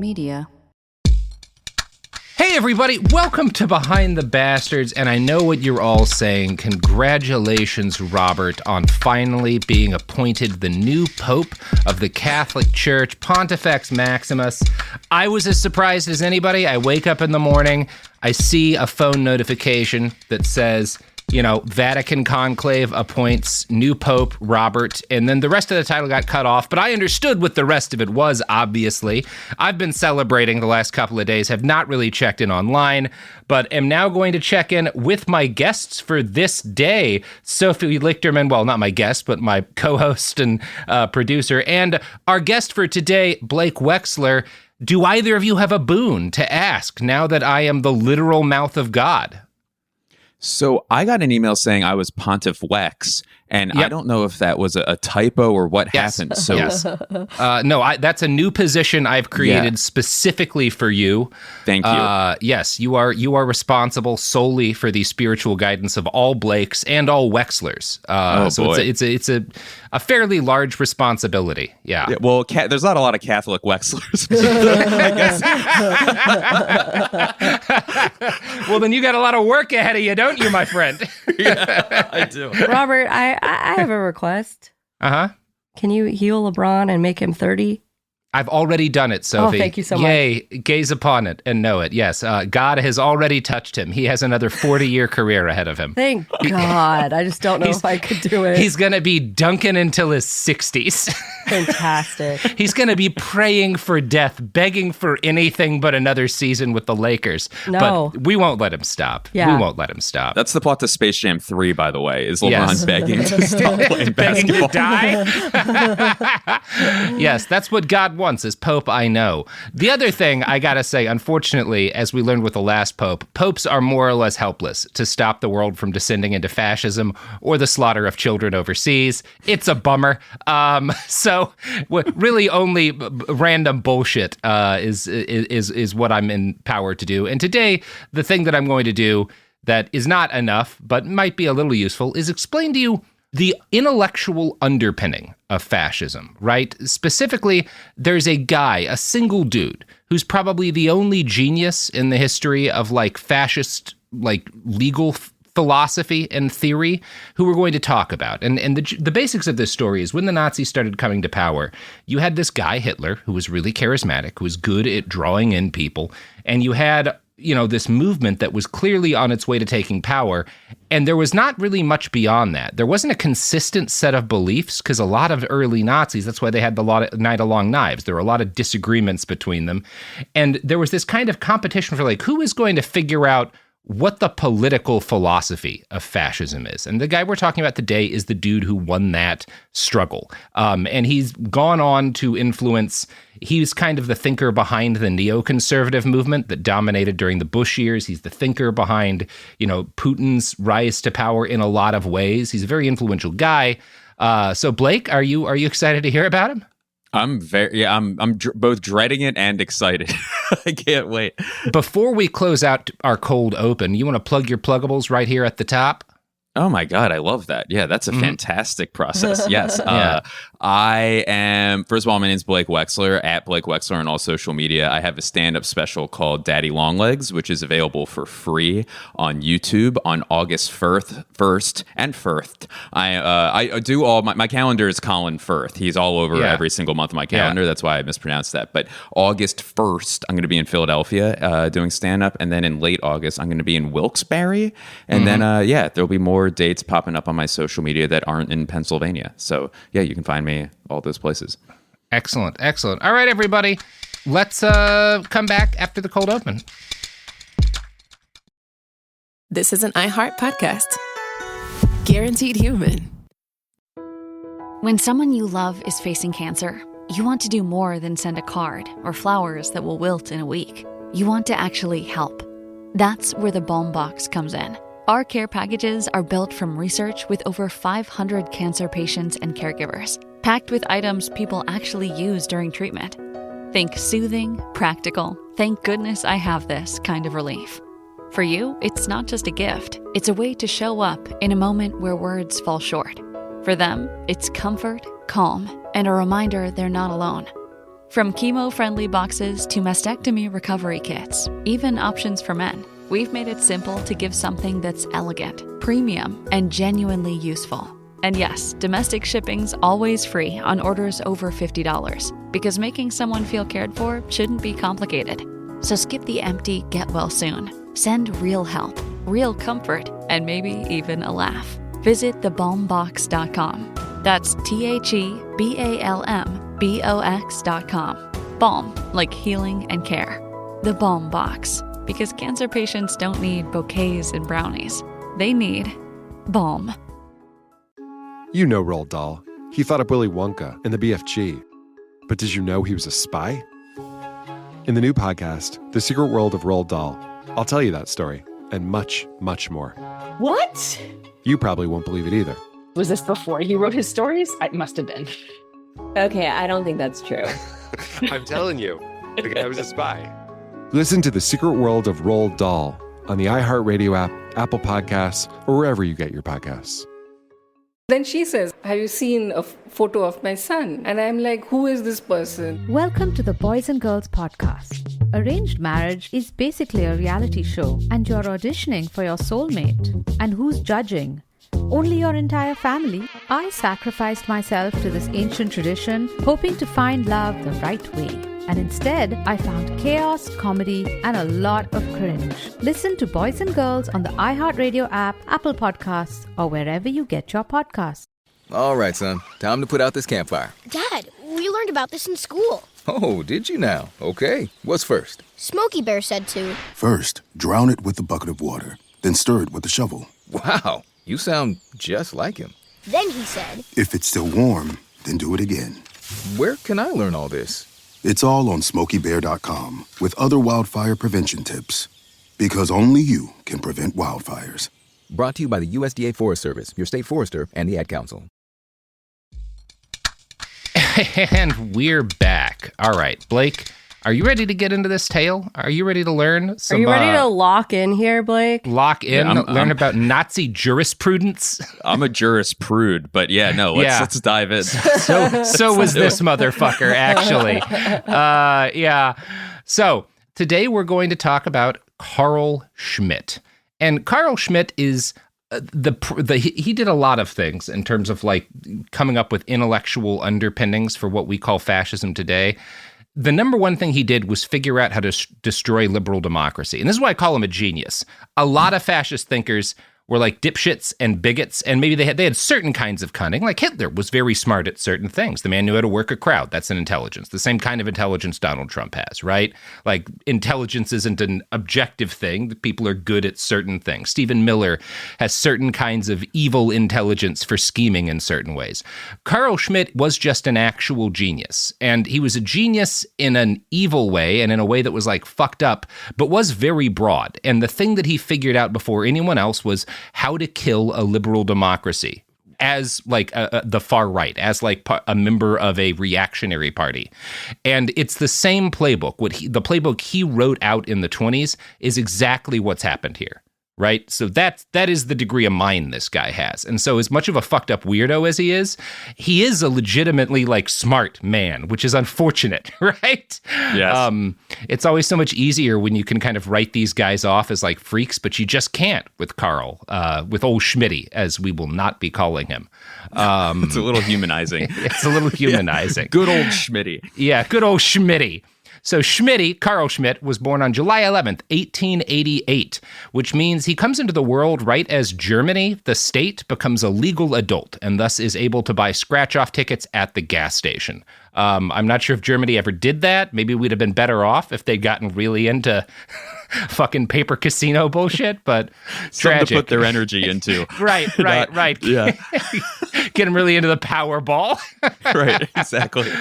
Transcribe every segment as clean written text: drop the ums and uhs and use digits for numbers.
media. Hey everybody, welcome to Behind the Bastards, and I know what you're all saying. Congratulations, Robert, on finally being appointed the new Pope of the Catholic Church, Pontifex Maximus. I was as surprised as anybody. I wake up in the morning, I see a phone notification that says, Vatican Conclave appoints new Pope Robert, and then the rest of the title got cut off, but I understood what the rest of it was, obviously. I've been celebrating the last couple of days, have not really checked in online, but am now going to check in with my guests for this day. Sophie Lichterman, well, not my guest, but my co-host and producer, and our guest for today, Blake Wexler. Do either of you have a boon to ask now that I am the literal mouth of God? So I got an email saying I was Pontiff Wex, and I don't know if that was a typo or what happened. So yes. No, that's a new position I've created specifically for you. Thank you. Yes, you are responsible solely for the spiritual guidance of all Blakes and all Wexlers. So it's a fairly large responsibility. Yeah. Well, there's not a lot of Catholic Wexlers, I guess. Well, then you got a lot of work ahead of you, don't you, my friend? Yeah, I do. Robert, I have a request. Uh-huh. Can you heal LeBron and make him 30? I've already done it, Sophie. Oh, thank you so much. Yay, gaze upon it and know it. Yes, God has already touched him. He has another 40-year career ahead of him. Thank God. I just don't know if I could do it. He's going to be dunking until his 60s. Fantastic. He's going to be praying for death, begging for anything but another season with the Lakers. No. But we won't let him stop. Yeah. We won't let him stop. That's the plot to Space Jam 3, by the way, is LeBron begging to stop playing begging basketball. to die? Yes, that's what God wants, is Pope I know. The other thing I gotta say, unfortunately, as we learned with the last Pope, popes are more or less helpless to stop the world from descending into fascism or the slaughter of children overseas. It's a bummer. So really only random bullshit is what I'm empowered to do. And today, the thing that I'm going to do that is not enough, but might be a little useful, is explain to you the intellectual underpinning of fascism, right? Specifically, there's a guy, a single dude, who's probably the only genius in the history of fascist, legal philosophy and theory, who we're going to talk about. And the basics of this story is when the Nazis started coming to power, you had this guy, Hitler, who was really charismatic, who was good at drawing in people, and you had this movement that was clearly on its way to taking power. And there was not really much beyond that. There wasn't a consistent set of beliefs, because a lot of early Nazis, that's why they had the Night of Long Knives. There were a lot of disagreements between them. And there was this kind of competition for who is going to figure out what the political philosophy of fascism is. And the guy we're talking about today is the dude who won that struggle. And he's gone on to influence, he's kind of the thinker behind the neoconservative movement that dominated during the Bush years. He's the thinker behind, Putin's rise to power in a lot of ways. He's a very influential guy. So Blake, are you excited to hear about him? I'm both dreading it and excited. I can't wait. Before we close out our cold open, you want to plug your pluggables right here at the top? Oh my God, I love that. Yeah, that's a fantastic process. Yes. Yeah. I am, first of all, my name's Blake Wexler, at Blake Wexler on all social media. I have a stand-up special called Daddy Longlegs, which is available for free on YouTube on August 1st and 1st. I do all, my calendar is Colin Firth. He's all over every single month of my calendar. That's why I mispronounced that. But August 1st, I'm going to be in Philadelphia doing stand-up. And then in late August, I'm going to be in Wilkes-Barre. And then, there'll be more dates popping up on my social media that aren't in Pennsylvania. So yeah, you can find me all those places. Excellent. All right, everybody, let's come back after the cold open. This is an iHeart podcast. Guaranteed human. When someone you love is facing cancer, you want to do more than send a card or flowers that will wilt in a week. You want to actually help. That's where the Balm Box comes in. Our care packages are built from research with over 500 cancer patients and caregivers, packed with items people actually use during treatment. Think soothing, practical, thank goodness I have this kind of relief. For you, it's not just a gift. It's a way to show up in a moment where words fall short. For them, it's comfort, calm, and a reminder they're not alone. From chemo-friendly boxes to mastectomy recovery kits, even options for men, we've made it simple to give something that's elegant, premium, and genuinely useful. And yes, domestic shipping's always free on orders over $50, because making someone feel cared for shouldn't be complicated. So skip the empty get well soon. Send real help, real comfort, and maybe even a laugh. Visit thebalmbox.com. That's TheBalmBox.com. Balm, like healing and care. The Balm Box, because cancer patients don't need bouquets and brownies. They need balm. You know Roald Dahl. He thought up Willy Wonka and the BFG. But did you know he was a spy? In the new podcast, The Secret World of Roald Dahl, I'll tell you that story and much, much more. What? You probably won't believe it either. Was this before he wrote his stories? It must have been. Okay, I don't think that's true. I'm telling you, the guy was a spy. Listen to The Secret World of Roald Dahl on the iHeartRadio app, Apple Podcasts, or wherever you get your podcasts. Then she says, have you seen a photo of my son? And I'm like, who is this person? Welcome to the Boys and Girls Podcast. Arranged marriage is basically a reality show, and you're auditioning for your soulmate. And who's judging? Only your entire family. I sacrificed myself to this ancient tradition, hoping to find love the right way. And instead, I found chaos, comedy, and a lot of cringe. Listen to Boys and Girls on the iHeartRadio app, Apple Podcasts, or wherever you get your podcasts. All right, son. Time to put out this campfire. Dad, we learned about this in school. Oh, did you now? Okay. What's first? Smokey Bear said to. First, drown it with a bucket of water, then stir it with a shovel. Wow, you sound just like him. Then he said, if it's still warm, then do it again. Where can I learn all this? It's all on SmokeyBear.com with other wildfire prevention tips. Because only you can prevent wildfires. Brought to you by the USDA Forest Service, your state forester, and the Ad Council. And we're back. All right, Blake, are you ready to get into this tale? Are you ready to learn some... Are you ready to lock in here, Blake? Lock in, learn about Nazi jurisprudence? I'm a jurisprude, but yeah, no, let's dive in. So was this motherfucker, actually. Yeah. So today we're going to talk about Carl Schmitt. And Carl Schmitt is... he did a lot of things in terms of like coming up with intellectual underpinnings for what we call fascism today. The number one thing he did was figure out how to destroy liberal democracy. And this is why I call him a genius. A lot of fascist thinkers were like dipshits and bigots, and maybe they had certain kinds of cunning. Like Hitler was very smart at certain things. The man knew how to work a crowd. That's an intelligence. The same kind of intelligence Donald Trump has, right? Like intelligence isn't an objective thing. People are good at certain things. Stephen Miller has certain kinds of evil intelligence for scheming in certain ways. Carl Schmitt was just an actual genius, and he was a genius in an evil way and in a way that was like fucked up, but was very broad. And the thing that he figured out before anyone else was how to kill a liberal democracy as like the far right, as like a member of a reactionary party. And it's the same playbook. The playbook he wrote out in the 1920s is exactly what's happened here. Right? So that is the degree of mind this guy has. And so as much of a fucked up weirdo as he is a legitimately like smart man, which is unfortunate, right? Yes. It's always so much easier when you can kind of write these guys off as like freaks, but you just can't with Carl, with old Schmitty, as we will not be calling him. It's a little humanizing. It's a little humanizing. Yeah. Good old Schmitty. Yeah, good old Schmitty. So Carl Schmitt, was born on July 11th, 1888, which means he comes into the world right as Germany, the state, becomes a legal adult and thus is able to buy scratch-off tickets at the gas station. I'm not sure if Germany ever did that. Maybe we'd have been better off if they'd gotten really into fucking paper casino bullshit, but tragic. Something to put their energy into. Right. Yeah. Get them really into the Powerball. Right, exactly.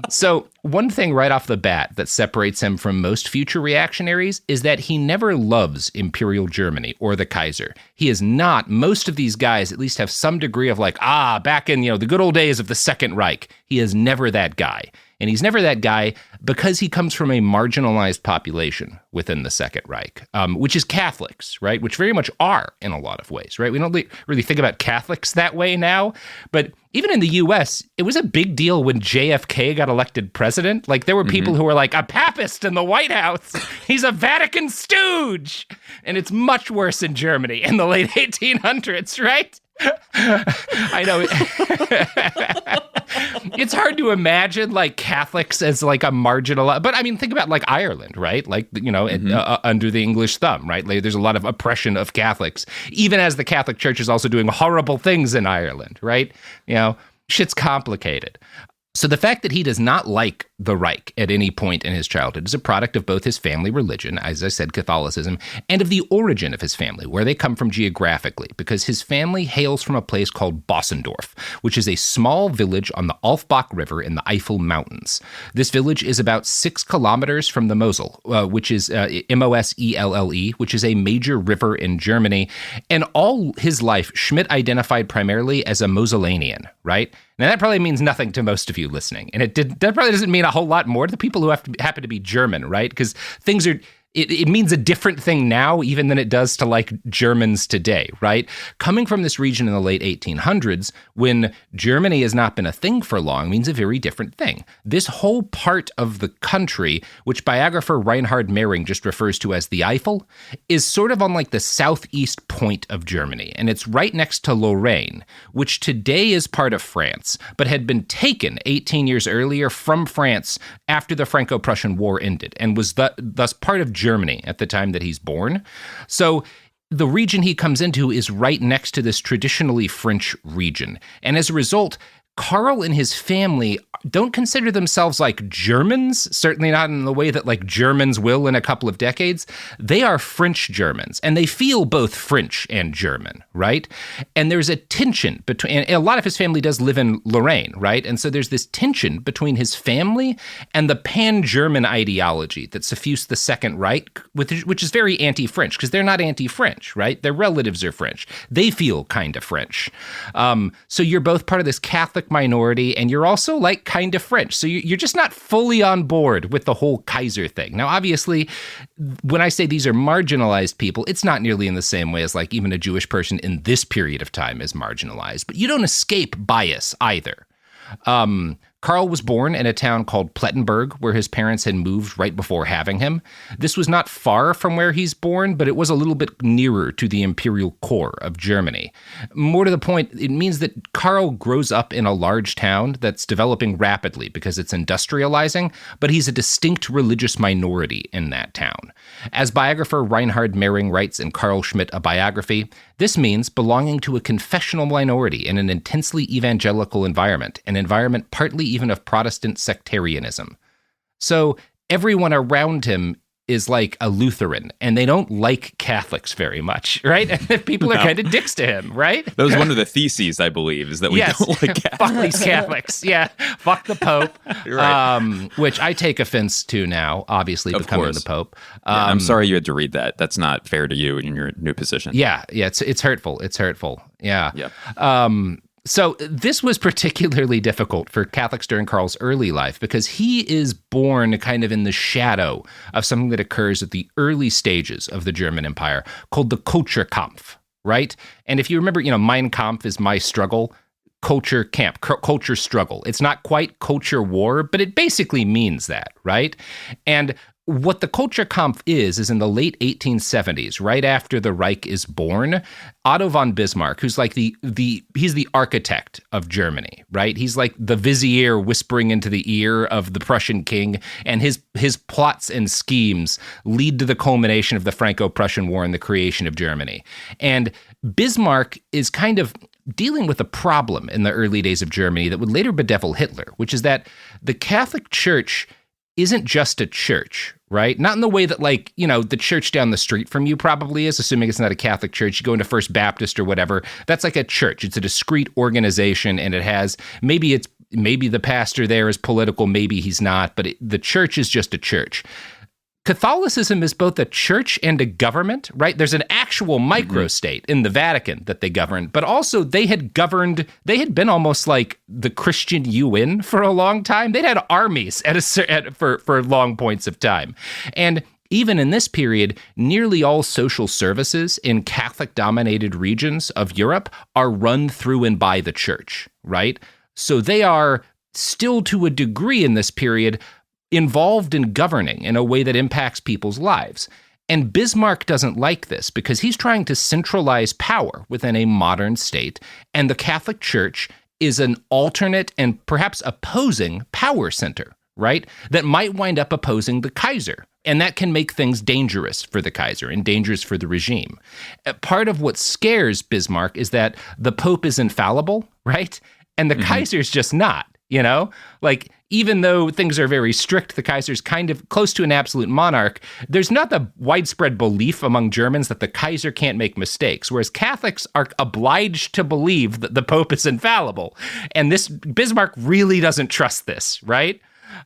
So one thing right off the bat that separates him from most future reactionaries is that he never loves Imperial Germany or the Kaiser. He is not. Most of these guys at least have some degree of like, back in, the good old days of the Second Reich. He is never that guy. And he's never that guy because he comes from a marginalized population within the Second Reich, which is Catholics, right? Which very much are in a lot of ways, right? We don't really think about Catholics that way now, but even in the U.S., it was a big deal when JFK got elected president. Like, there were people who were like, a papist in the White House. He's a Vatican stooge. And it's much worse in Germany in the late 1800s, right? I know. It's hard to imagine like Catholics as like a marginal, but I mean, think about like Ireland, right? Like, you know, under the English thumb, right? Like, there's a lot of oppression of Catholics, even as the Catholic Church is also doing horrible things in Ireland, right? You know, shit's complicated. So the fact that he does not like the Reich at any point in his childhood is a product of both his family religion, as I said, Catholicism, and of the origin of his family, where they come from geographically, because his family hails from a place called Bossendorf, which is a small village on the Alfbach River in the Eifel Mountains. This village is about 6 kilometers from the Mosel, which is Moselle, which is a major river in Germany. And all his life, Schmitt identified primarily as a Moselanian, right? Now, that probably means nothing to most of you listening. And that probably doesn't mean a whole lot more to the people who happen to be German, right? Because things are... It means a different thing now even than it does to like Germans today, right? Coming from this region in the late 1800s, when Germany has not been a thing for long, means a very different thing. This whole part of the country, which biographer Reinhard Mehring just refers to as the Eifel, is sort of on like the southeast point of Germany. And it's right next to Lorraine, which today is part of France, but had been taken 18 years earlier from France after the Franco-Prussian War ended, and was thus part of Germany at the time that he's born. So the region he comes into is right next to this traditionally French region. And as a result, Carl and his family don't consider themselves like Germans, certainly not in the way that like Germans will in a couple of decades. They are French Germans, and they feel both French and German, right? And there's a tension between, and a lot of his family does live in Lorraine, right? And so there's this tension between his family and the pan-German ideology that suffused the Second Reich, which is very anti-French, because they're not anti-French, right? Their relatives are French. They feel kind of French. So you're both part of this Catholic minority, and you're also like kind of French. So you're just not fully on board with the whole Kaiser thing. Now, obviously, when I say these are marginalized people, it's not nearly in the same way as like even a Jewish person in this period of time is marginalized, but you don't escape bias either. Carl was born in a town called Plettenberg, where his parents had moved right before having him. This was not far from where he's born, but it was a little bit nearer to the imperial core of Germany. More to the point, it means that Carl grows up in a large town that's developing rapidly because it's industrializing, but he's a distinct religious minority in that town. As biographer Reinhard Mehring writes in Carl Schmitt, A Biography, this means belonging to a confessional minority in an intensely evangelical environment, an environment partly even of Protestant sectarianism. So everyone around him is like a Lutheran, and they don't like Catholics very much, right? And people are kind of dicks to him, right? That was one of the theses, I believe, is that we don't like Catholics. Fuck these Catholics. Yeah, fuck the Pope, right. Which I take offense to now, obviously, becoming the Pope. Yeah, I'm sorry you had to read that. That's not fair to you in your new position. Yeah, it's hurtful. It's hurtful. Yeah. So this was particularly difficult for Catholics during Carl's early life because he is born kind of in the shadow of something that occurs at the early stages of the German Empire called the Kulturkampf, right? And if you remember, Mein Kampf is my struggle, culture camp, culture struggle. It's not quite culture war, but it basically means that, right? And what the Kulturkampf is in the late 1870s, right after the Reich is born, Otto von Bismarck, who's like he's the architect of Germany, right? He's like the vizier whispering into the ear of the Prussian king, and his plots and schemes lead to the culmination of the Franco-Prussian War and the creation of Germany. And Bismarck is kind of dealing with a problem in the early days of Germany that would later bedevil Hitler, which is that the Catholic Church isn't just a church, right? Not in the way that the church down the street from you probably is, assuming it's not a Catholic church. You go into First Baptist or whatever. That's like a church. It's a discrete organization, and it has, maybe the pastor there is political, maybe he's not, but the church is just a church. Catholicism is both a church and a government, right? There's an actual microstate in the Vatican that they govern, but also they had been almost like the Christian UN for a long time. They'd had armies for long points of time. And even in this period, nearly all social services in Catholic-dominated regions of Europe are run through and by the church, right? So they are still, to a degree in this period, involved in governing in a way that impacts people's lives. And Bismarck doesn't like this because he's trying to centralize power within a modern state, and the Catholic Church is an alternate and perhaps opposing power center, right? That might wind up opposing the Kaiser. And that can make things dangerous for the Kaiser and dangerous for the regime. Part of what scares Bismarck is that the Pope is infallible, right? And the Kaiser's just not, you know? Like, even though things are very strict, the Kaiser's kind of close to an absolute monarch. There's not the widespread belief among Germans that the Kaiser can't make mistakes, whereas Catholics are obliged to believe that the Pope is infallible. And this Bismarck really doesn't trust this, right?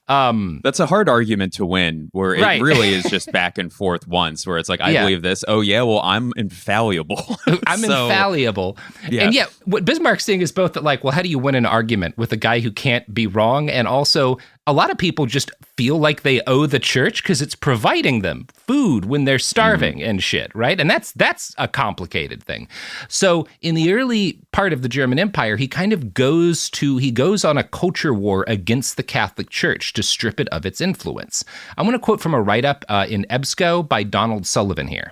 That's a hard argument to win, where it really is just back and forth once, where it's like, I believe this. Oh, yeah, well, I'm infallible. I'm infallible. Yeah. And yet, what Bismarck's saying is both that, like, well, how do you win an argument with a guy who can't be wrong? And also, a lot of people just feel like they owe the church because it's providing them food when they're starving and shit, right? And that's a complicated thing. So in the early part of the German Empire, he kind of goes on a culture war against the Catholic Church to strip it of its influence. I'm going to quote from a write-up in EBSCO by Donald Sullivan here.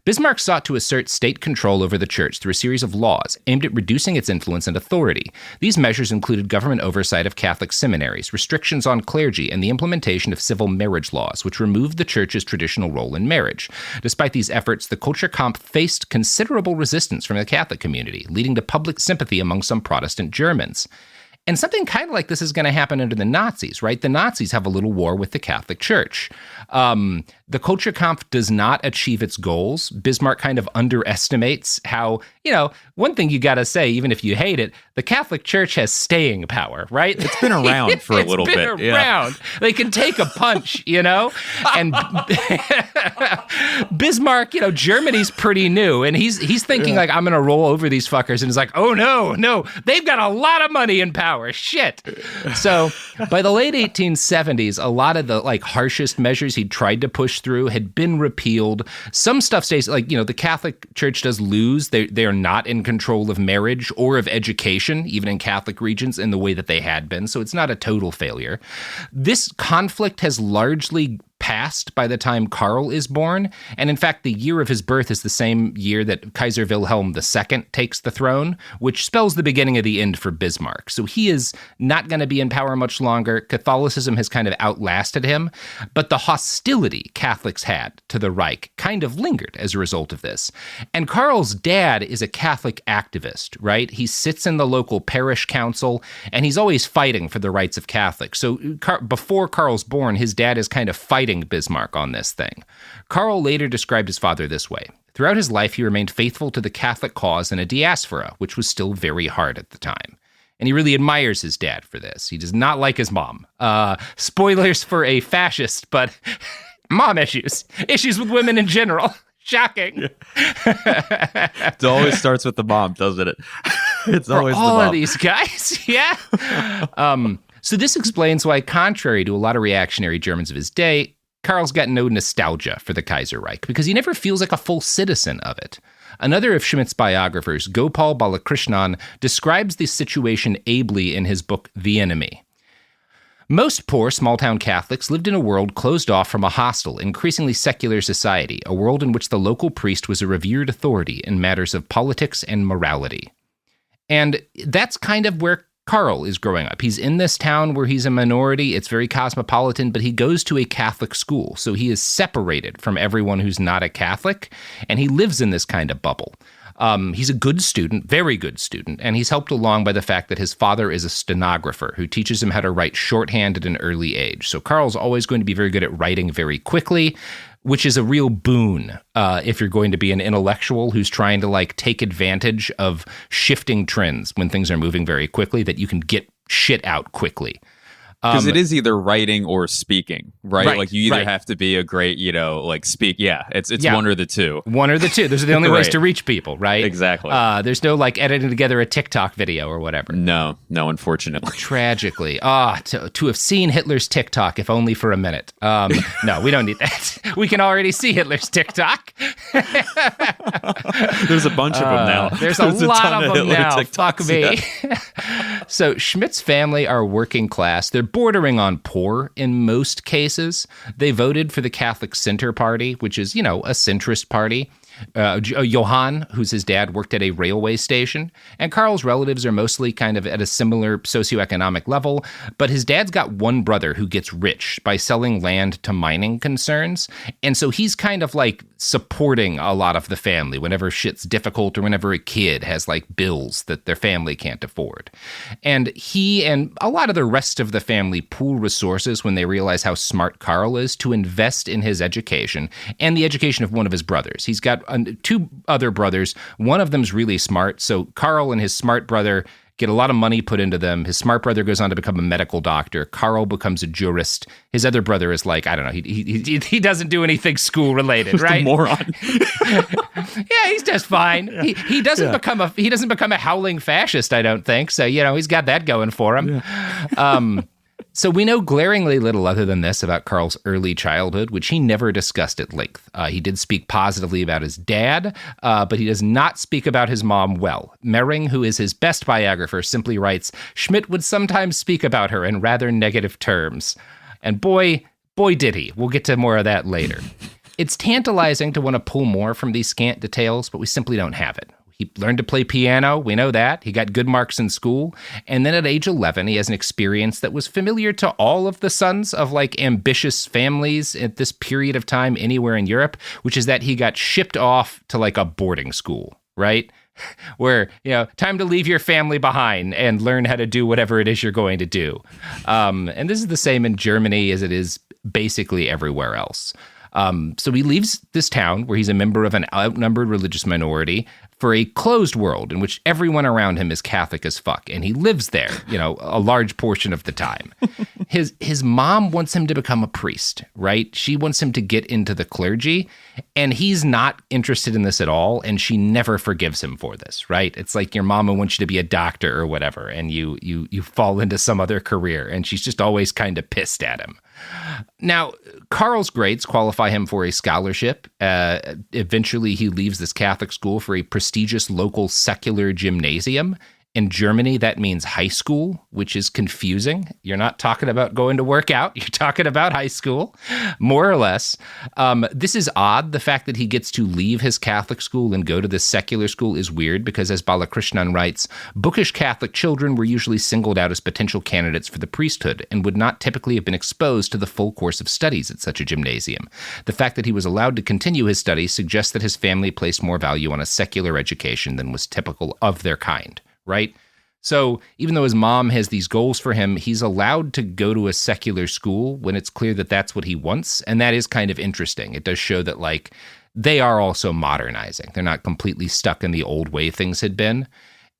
Bismarck sought to assert state control over the church through a series of laws aimed at reducing its influence and authority. These measures included government oversight of Catholic seminaries, restrictions on clergy, and the implementation of civil marriage laws, which removed the church's traditional role in marriage. Despite these efforts, the Kulturkampf faced considerable resistance from the Catholic community, leading to public sympathy among some Protestant Germans. And something kind of like this is going to happen under the Nazis, right? The Nazis have a little war with the Catholic Church. The Kulturkampf does not achieve its goals. Bismarck kind of underestimates how, one thing you got to say, even if you hate it, the Catholic Church has staying power, right? It's been around for a little bit. It's been around. Yeah. They can take a punch, And Bismarck, Germany's pretty new, and he's thinking like, I'm going to roll over these fuckers, and he's like, oh no, they've got a lot of money and power. Shit. So by the late 1870s, a lot of the harshest measures he'd tried to push through had been repealed. Some stuff stays, the Catholic Church does lose. They are not in control of marriage or of education, even in Catholic regions, in the way that they had been. So it's not a total failure. This conflict has largely passed by the time Carl is born. And in fact, the year of his birth is the same year that Kaiser Wilhelm II takes the throne, which spells the beginning of the end for Bismarck. So he is not going to be in power much longer. Catholicism has kind of outlasted him, but the hostility Catholics had to the Reich kind of lingered as a result of this. And Carl's dad is a Catholic activist, right? He sits in the local parish council, and he's always fighting for the rights of Catholics. So before Carl's born, his dad is kind of fighting Bismarck on this thing. Carl later described his father this way. Throughout his life, he remained faithful to the Catholic cause in a diaspora, which was still very hard at the time. And he really admires his dad for this. He does not like his mom. Spoilers for a fascist, but mom issues with women in general. Shocking. It always starts with the mom, doesn't it? It's always all the mom. Of these guys. Yeah. So this explains why, contrary to a lot of reactionary Germans of his day, Carl's got no nostalgia for the Kaiserreich because he never feels like a full citizen of it. Another of Schmitt's biographers, Gopal Balakrishnan, describes the situation ably in his book, The Enemy. Most poor small-town Catholics lived in a world closed off from a hostile, increasingly secular society, a world in which the local priest was a revered authority in matters of politics and morality. And that's kind of where Carl is growing up. He's in this town where he's a minority. It's very cosmopolitan, but he goes to a Catholic school. So he is separated from everyone who's not a Catholic, and he lives in this kind of bubble. He's a good student, very good student, and he's helped along by the fact that his father is a stenographer who teaches him how to write shorthand at an early age. So Carl's always going to be very good at writing very quickly, which is a real boon if you're going to be an intellectual who's trying to take advantage of shifting trends when things are moving very quickly, that you can get shit out quickly. Because it is either writing or speaking, right? Like you either right. have to be a great, speak. Yeah, it's one or the two. One or the two. Those are the only ways to reach people, right? Exactly. There's no like editing together a TikTok video or whatever. No, unfortunately. Tragically. To have seen Hitler's TikTok, if only for a minute. No, we don't need that. We can already see Hitler's TikTok. There's a bunch of them now. There's a lot of them now. Fuck me. So Schmitt's family are working class. They're bordering on poor in most cases. They voted for the Catholic Center Party, which is, a centrist party. Johann, who's his dad, worked at a railway station, and Carl's relatives are mostly kind of at a similar socioeconomic level, but his dad's got one brother who gets rich by selling land to mining concerns, and so he's kind of like supporting a lot of the family whenever shit's difficult or whenever a kid has like bills that their family can't afford. And he and a lot of the rest of the family pool resources when they realize how smart Carl is to invest in his education and the education of one of his brothers. He's got two other brothers. One of them's really smart. So Carl and his smart brother get a lot of money put into them. His smart brother goes on to become a medical doctor. Carl becomes a jurist. His other brother is like, I don't know, he doesn't do anything school related, right? Moron. Yeah, he's just fine. He doesn't become a howling fascist, I don't think. So, he's got that going for him. Yeah. So we know glaringly little other than this about Carl's early childhood, which he never discussed at length. He did speak positively about his dad, but he does not speak about his mom well. Mering, who is his best biographer, simply writes, Schmitt would sometimes speak about her in rather negative terms. And boy did he. We'll get to more of that later. It's tantalizing to want to pull more from these scant details, but we simply don't have it. He learned to play piano. We know that. He got good marks in school. And then at age 11, he has an experience that was familiar to all of the sons of like ambitious families at this period of time anywhere in Europe, which is that he got shipped off to like a boarding school, right? Where, time to leave your family behind and learn how to do whatever it is you're going to do. And this is the same in Germany as it is basically everywhere else. So he leaves this town where he's a member of an outnumbered religious minority for a closed world in which everyone around him is Catholic as fuck. And he lives there, a large portion of the time. His mom wants him to become a priest, right? She wants him to get into the clergy, and he's not interested in this at all. And she never forgives him for this, right? It's like your mama wants you to be a doctor or whatever, and you fall into some other career, and she's just always kind of pissed at him. Now, Carl's grades qualify him for a scholarship. Eventually, he leaves this Catholic school for a prestigious local secular gymnasium. In Germany, that means high school, which is confusing. You're not talking about going to work out. You're talking about high school, more or less. This is odd. The fact that he gets to leave his Catholic school and go to this secular school is weird because, as Balakrishnan writes, bookish Catholic children were usually singled out as potential candidates for the priesthood and would not typically have been exposed to the full course of studies at such a gymnasium. The fact that he was allowed to continue his studies suggests that his family placed more value on a secular education than was typical of their kind. Right? So even though his mom has these goals for him, he's allowed to go to a secular school when it's clear that that's what he wants. And that is kind of interesting. It does show that, like, they are also modernizing. They're not completely stuck in the old way things had been.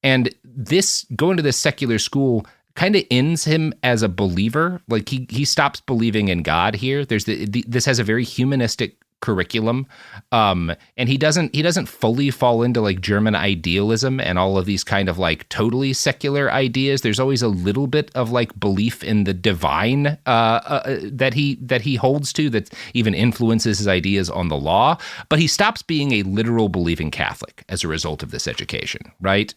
And this going to this secular school kind of ends him as a believer. Like he stops believing in God here. This has a very humanistic curriculum, and he doesn't fully fall into like German idealism and all of these kind of like totally secular ideas. There's always a little bit of like belief in the divine that he holds to that even influences his ideas on the law, but he stops being a literal believing Catholic as a result of this education, right?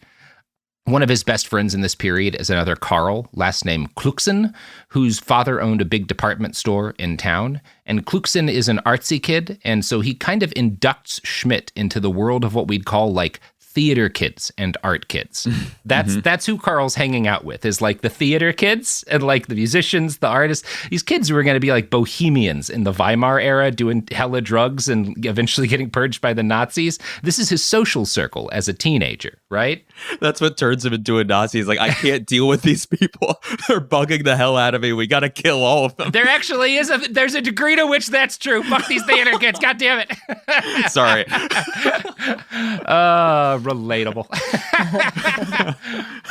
One of his best friends in this period is another Carl, last name Kluxen, whose father owned a big department store in town. And Kluxen is an artsy kid, and so he kind of inducts Schmitt into the world of what we'd call like theater kids and art kids. That's who Carl's hanging out with, is like the theater kids and like the musicians, the artists, these kids who are going to be like bohemians in the Weimar era, doing hella drugs and eventually getting purged by the Nazis. This is his social circle as a teenager, right? That's what turns him into a Nazi. He's like, I can't deal with these people. They're bugging the hell out of me. We got to kill all of them. There actually is there's a degree to which that's true. Fuck these theater kids. God damn it. Sorry. relatable.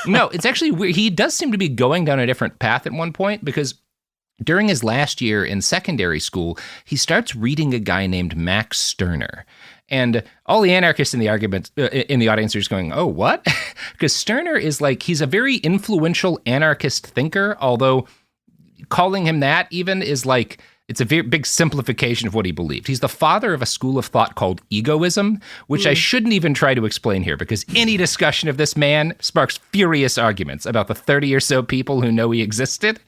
No, it's actually weird. He does seem to be going down a different path at one point, because during his last year in secondary school, he starts reading a guy named Max Stirner. And all the anarchists in the audience are just going, oh, what? Because Stirner is like, he's a very influential anarchist thinker, although calling him that even is like, it's a very big simplification of what he believed. He's the father of a school of thought called egoism, which I shouldn't even try to explain here, because any discussion of this man sparks furious arguments about the 30 or so people who know he existed.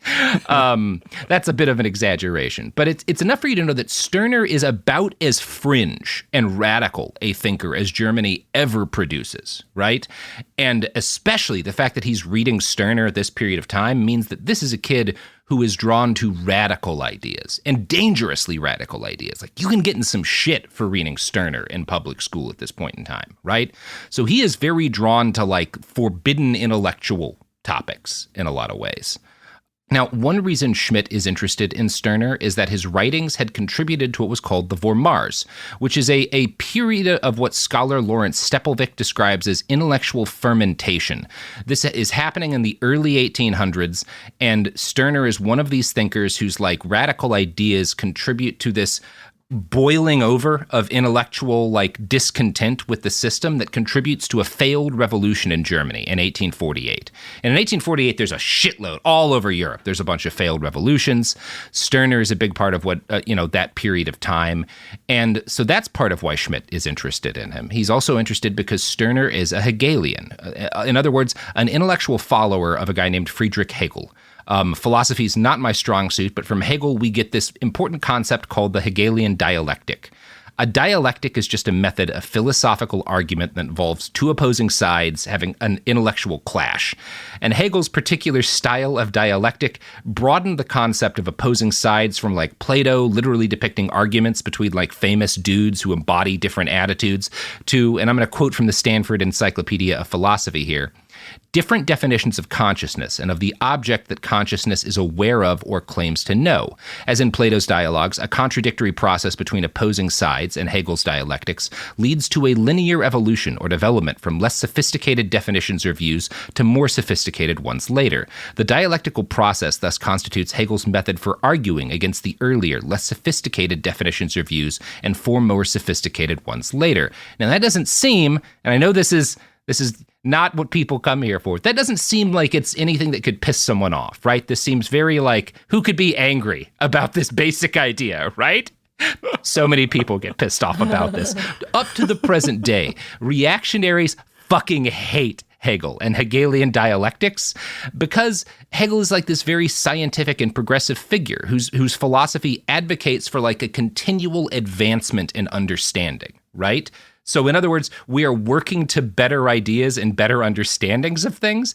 That's a bit of an exaggeration, but it's enough for you to know that Stirner is about as fringe and radical a thinker as Germany ever produces, right? And especially the fact that he's reading Stirner at this period of time means that this is a kid who is drawn to radical ideas, and dangerously radical ideas. Like, you can get in some shit for reading Stirner in public school at this point in time, right? So he is very drawn to, like, forbidden intellectual topics in a lot of ways. Now, one reason Schmitt is interested in Stirner is that his writings had contributed to what was called the Vormars, which is a period of what scholar Lawrence Stepelvik describes as intellectual fermentation. This is happening in the early 1800s, and Stirner is one of these thinkers whose like radical ideas contribute to this boiling over of intellectual like discontent with the system that contributes to a failed revolution in Germany in 1848. And in 1848, there's a shitload all over Europe. There's a bunch of failed revolutions. Stirner is a big part of what, that period of time. And so that's part of why Schmitt is interested in him. He's also interested because Stirner is a Hegelian. In other words, an intellectual follower of a guy named Friedrich Hegel. Philosophy is not my strong suit, but from Hegel, we get this important concept called the Hegelian dialectic. A dialectic is just a method of philosophical argument that involves two opposing sides having an intellectual clash. And Hegel's particular style of dialectic broadened the concept of opposing sides from like Plato, literally depicting arguments between like famous dudes who embody different attitudes, to, and I'm going to quote from the Stanford Encyclopedia of Philosophy here, different definitions of consciousness and of the object that consciousness is aware of or claims to know. As in Plato's dialogues, a contradictory process between opposing sides and Hegel's dialectics leads to a linear evolution or development from less sophisticated definitions or views to more sophisticated ones later. The dialectical process thus constitutes Hegel's method for arguing against the earlier, less sophisticated definitions or views and for more sophisticated ones later. Now that doesn't seem, and I know this is not what people come here for. That doesn't seem like it's anything that could piss someone off, right? This seems very like, who could be angry about this basic idea, right? So many people get pissed off about this. Up to the present day, reactionaries fucking hate Hegel and Hegelian dialectics because Hegel is like this very scientific and progressive figure whose philosophy advocates for like a continual advancement in understanding, right? So in other words, we are working to better ideas and better understandings of things.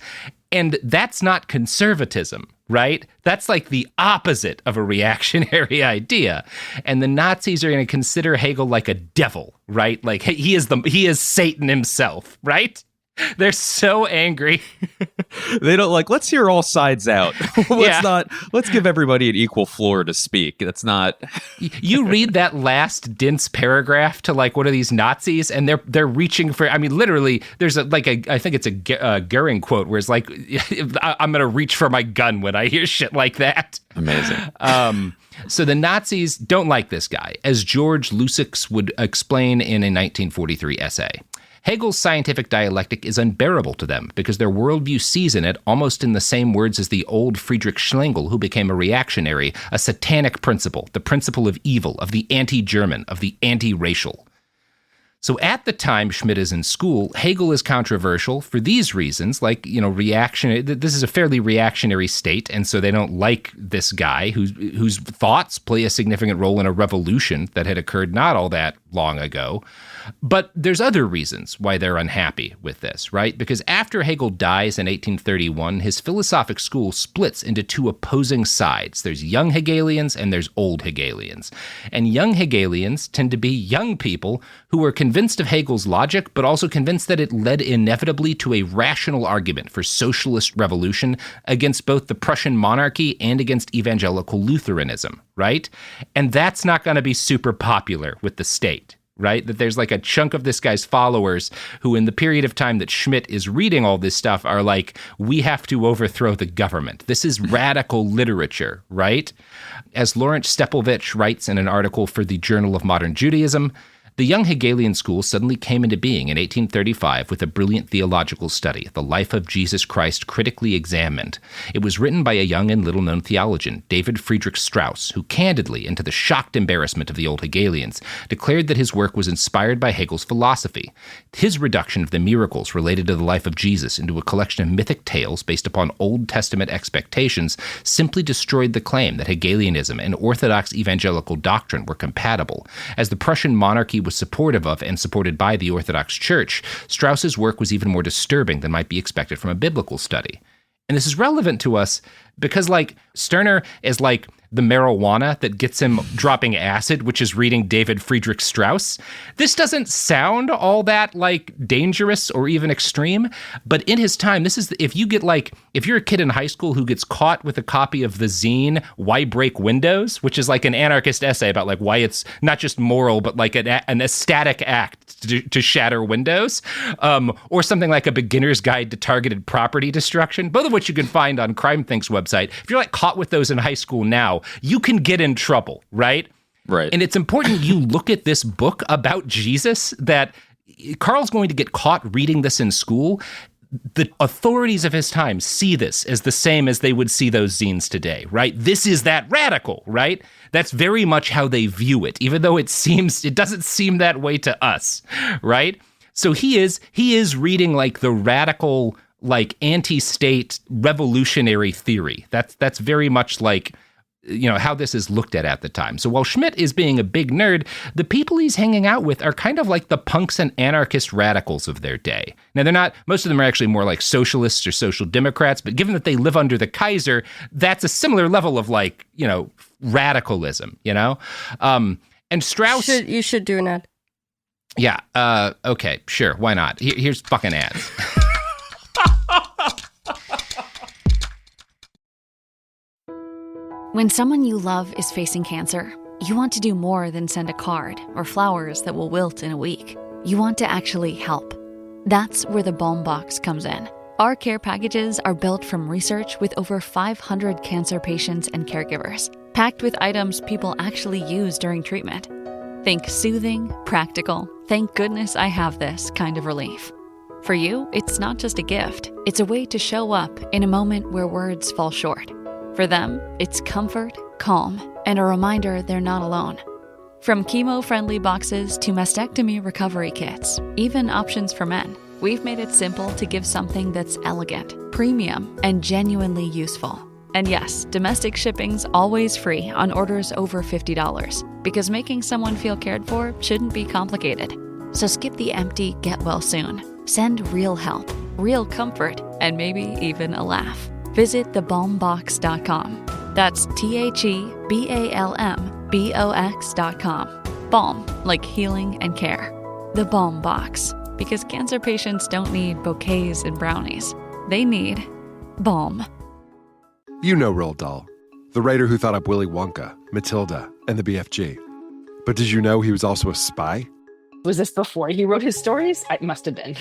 And that's not conservatism, right? That's like the opposite of a reactionary idea. And the Nazis are going to consider Hegel like a devil, right? Like he is Satan himself, right? They're so angry. They don't like, let's hear all sides out. Let's give everybody an equal floor to speak. That's not. You read that last dense paragraph to like one of these Nazis and they're reaching for, I mean, literally there's I think it's a Goering quote where it's like, I'm going to reach for my gun when I hear shit like that. Amazing. So the Nazis don't like this guy, as George Lussix would explain in a 1943 essay. Hegel's scientific dialectic is unbearable to them because their worldview sees in it, almost in the same words as the old Friedrich Schlegel, who became a reactionary, a satanic principle, the principle of evil, of the anti-German, of the anti-racial. So at the time Schmitt is in school, Hegel is controversial for these reasons, like, reaction. This is a fairly reactionary state, and so they don't like this guy whose thoughts play a significant role in a revolution that had occurred not all that long ago. But there's other reasons why they're unhappy with this, right? Because after Hegel dies in 1831, his philosophic school splits into two opposing sides. There's young Hegelians and there's old Hegelians. And young Hegelians tend to be young people who are convinced of Hegel's logic, but also convinced that it led inevitably to a rational argument for socialist revolution against both the Prussian monarchy and against evangelical Lutheranism, right? And that's not going to be super popular with the state. right? That there's like a chunk of this guy's followers who in the period of time that Schmitt is reading all this stuff are like, we have to overthrow the government. This is radical literature, right? As Lawrence Stepelvich writes in an article for the Journal of Modern Judaism, the young Hegelian school suddenly came into being in 1835 with a brilliant theological study, The Life of Jesus Christ Critically Examined. It was written by a young and little-known theologian, David Friedrich Strauss, who candidly, and to the shocked embarrassment of the old Hegelians, declared that his work was inspired by Hegel's philosophy. His reduction of the miracles related to the life of Jesus into a collection of mythic tales based upon Old Testament expectations simply destroyed the claim that Hegelianism and Orthodox evangelical doctrine were compatible. As the Prussian monarchy was supportive of and supported by the Orthodox Church, Strauss's work was even more disturbing than might be expected from a biblical study. And this is relevant to us because, like, Stirner is like the marijuana that gets him dropping acid, which is reading David Friedrich Strauss. This doesn't sound all that, like, dangerous or even extreme, but in his time, this is, if you're a kid in high school who gets caught with a copy of the zine, Why Break Windows, which is like an anarchist essay about, like, why it's not just moral, but like an ecstatic act to shatter windows, or something like A Beginner's Guide to Targeted Property Destruction, both of which you can find on Crime Think's website. If you're like caught with those in high school now, you can get in trouble, right? Right. And it's important you look at this book about Jesus, that Carl's going to get caught reading this in school. The authorities of his time see this as the same as they would see those zines today, right? This is that radical, right? That's very much how they view it, even though it doesn't seem that way to us, right? So he is reading like the radical, like anti-state revolutionary theory. That's very much like, you know, how this is looked at the time. So while Schmitt is being a big nerd, the people he's hanging out with are kind of like the punks and anarchist radicals of their day. Now, most of them are actually more like socialists or social democrats, but given that they live under the Kaiser, that's a similar level of, like, you know, radicalism, you know? And Strauss... You should do an ad. Yeah, okay, sure, why not? Here's fucking ads. When someone you love is facing cancer, you want to do more than send a card or flowers that will wilt in a week. You want to actually help. That's where the Balm Box comes in. Our care packages are built from research with over 500 cancer patients and caregivers, packed with items people actually use during treatment. Think soothing, practical, thank goodness I have this kind of relief. For you, it's not just a gift. It's a way to show up in a moment where words fall short. For them, it's comfort, calm, and a reminder they're not alone. From chemo-friendly boxes to mastectomy recovery kits, even options for men, we've made it simple to give something that's elegant, premium, and genuinely useful. And yes, domestic shipping's always free on orders over $50, because making someone feel cared for shouldn't be complicated. So skip the empty get well soon. Send real help, real comfort, and maybe even a laugh. Visit thebalmbox.com. That's TheBalmBox.com. Balm, like healing and care. The Balm Box, because cancer patients don't need bouquets and brownies. They need balm. You know Roald Dahl, the writer who thought up Willy Wonka, Matilda, and the BFG. But did you know he was also a spy? Was this before he wrote his stories? It must have been.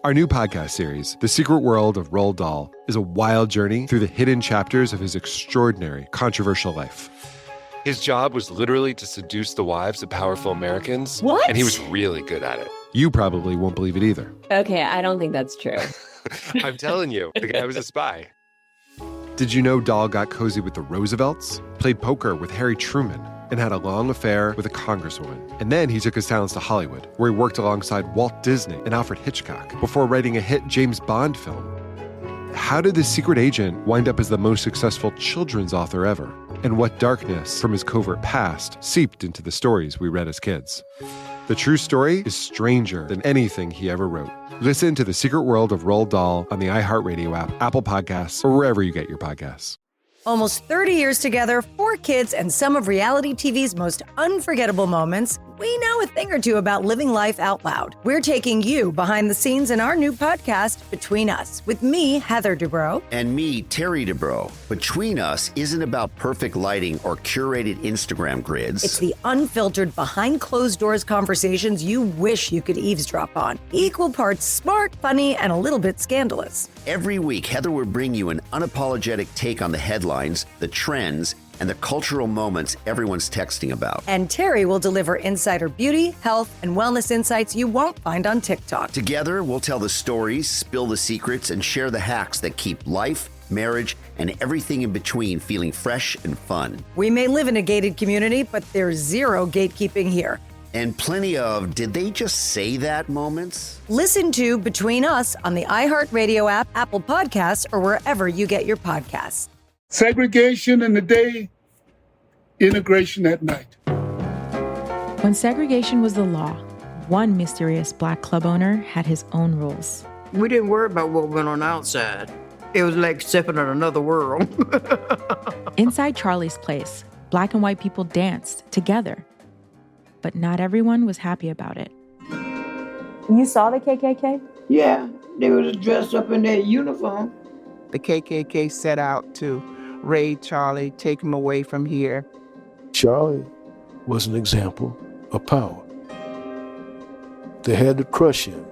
Our new podcast series, The Secret World of Roald Dahl, is a wild journey through the hidden chapters of his extraordinary, controversial life. His job was literally to seduce the wives of powerful Americans. What? And he was really good at it. You probably won't believe it either. Okay, I don't think that's true. I'm telling you, the guy was a spy. Did you know Dahl got cozy with the Roosevelts, played poker with Harry Truman, and had a long affair with a congresswoman? And then he took his talents to Hollywood, where he worked alongside Walt Disney and Alfred Hitchcock before writing a hit James Bond film. How did this secret agent wind up as the most successful children's author ever? And what darkness from his covert past seeped into the stories we read as kids? The true story is stranger than anything he ever wrote. Listen to The Secret World of Roald Dahl on the iHeartRadio app, Apple Podcasts, or wherever you get your podcasts. Almost 30 years together, 4 kids, and some of reality TV's most unforgettable moments. We know a thing or two about living life out loud. We're taking you behind the scenes in our new podcast, Between Us, with me, Heather Dubrow. And me, Terry Dubrow. Between Us isn't about perfect lighting or curated Instagram grids. It's the unfiltered, behind closed doors conversations you wish you could eavesdrop on. Equal parts smart, funny, and a little bit scandalous. Every week, Heather will bring you an unapologetic take on the headlines, the trends, and the cultural moments everyone's texting about. And Terry will deliver insider beauty, health, and wellness insights you won't find on TikTok. Together, we'll tell the stories, spill the secrets, and share the hacks that keep life, marriage, and everything in between feeling fresh and fun. We may live in a gated community, but there's zero gatekeeping here. And plenty of did they just say that moments? Listen to Between Us on the iHeartRadio app, Apple Podcasts, or wherever you get your podcasts. Segregation in the day, integration at night. When segregation was the law, one mysterious black club owner had his own rules. We didn't worry about what went on outside. It was like stepping in another world. Inside Charlie's Place, black and white people danced together. But not everyone was happy about it. You saw the KKK? Yeah, they were dressed up in their uniform. The KKK set out to raid Charlie, take him away from here. Charlie was an example of power. They had to crush him.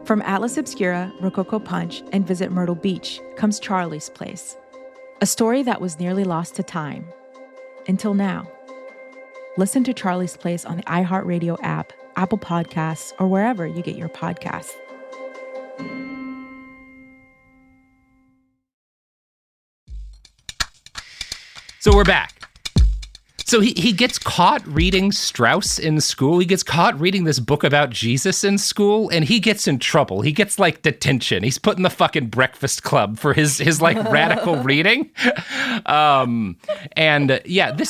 From Atlas Obscura, Rococo Punch, and Visit Myrtle Beach comes Charlie's Place, a story that was nearly lost to time. Until now. Listen to Charlie's Place on the iHeartRadio app, Apple Podcasts, or wherever you get your podcasts. So we're back. So he gets caught reading Strauss in school. He gets caught reading this book about Jesus in school, and he gets in trouble. He gets, like, detention. He's put in the fucking Breakfast Club for his like, radical reading. This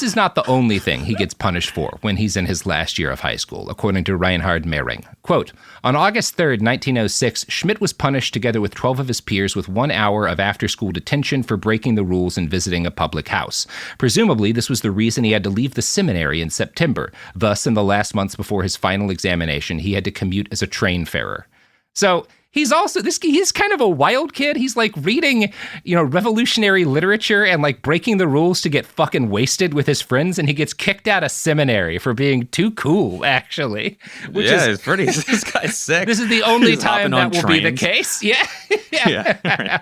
is not the only thing he gets punished for when he's in his last year of high school, according to Reinhard Mehring. Quote, on August 3rd, 1906, Schmitt was punished together with 12 of his peers with 1 hour of after-school detention for breaking the rules and visiting a public house. Presumably, this was the reason he had to leave the seminary in September. Thus, in the last months before his final examination, he had to commute as a train farer. So he's also, he's kind of a wild kid. He's like reading, revolutionary literature and like breaking the rules to get fucking wasted with his friends. And he gets kicked out of seminary for being too cool, actually. It's pretty, this guy's sick. This is the only time that will trains. be the case. Yeah. Yeah.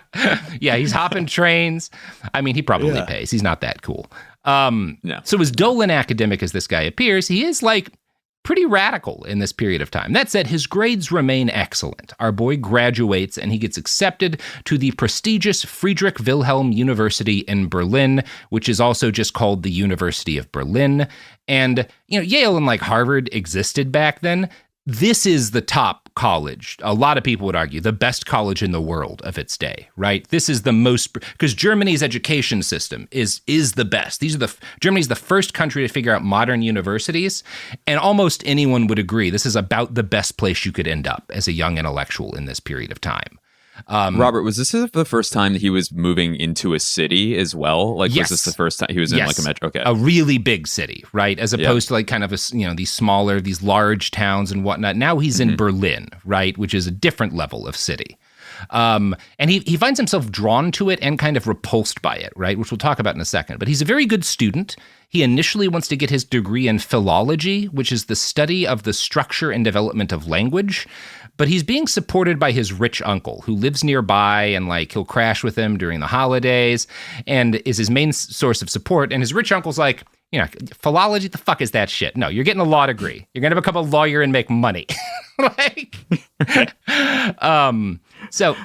Yeah, he's hopping trains. I mean, he probably pays. He's not that cool. No. So as dull an academic as this guy appears, he is like pretty radical in this period of time. That said, his grades remain excellent. Our boy graduates and he gets accepted to the prestigious Friedrich Wilhelm University in Berlin, which is also just called the University of Berlin. And, Yale and like Harvard existed back then. This is the top college. A lot of people would argue the best college in the world of its day, right? This is the most, because Germany's education system is the best. Germany's the first country to figure out modern universities, and almost anyone would agree this is about the best place you could end up as a young intellectual in this period of time. Robert, was this the first time that he was moving into a city as well? Like, yes. Was this the first time he was in like a metro? Okay. A really big city, right? As opposed to like kind of these large towns and whatnot. Now he's in Berlin, right? Which is a different level of city. And he finds himself drawn to it and kind of repulsed by it, right? Which we'll talk about in a second. But he's a very good student. He initially wants to get his degree in philology, which is the study of the structure and development of language. But he's being supported by his rich uncle who lives nearby and like he'll crash with him during the holidays and is his main source of support. And his rich uncle's like, philology, the fuck is that shit? No, you're getting a law degree. You're going to become a lawyer and make money. So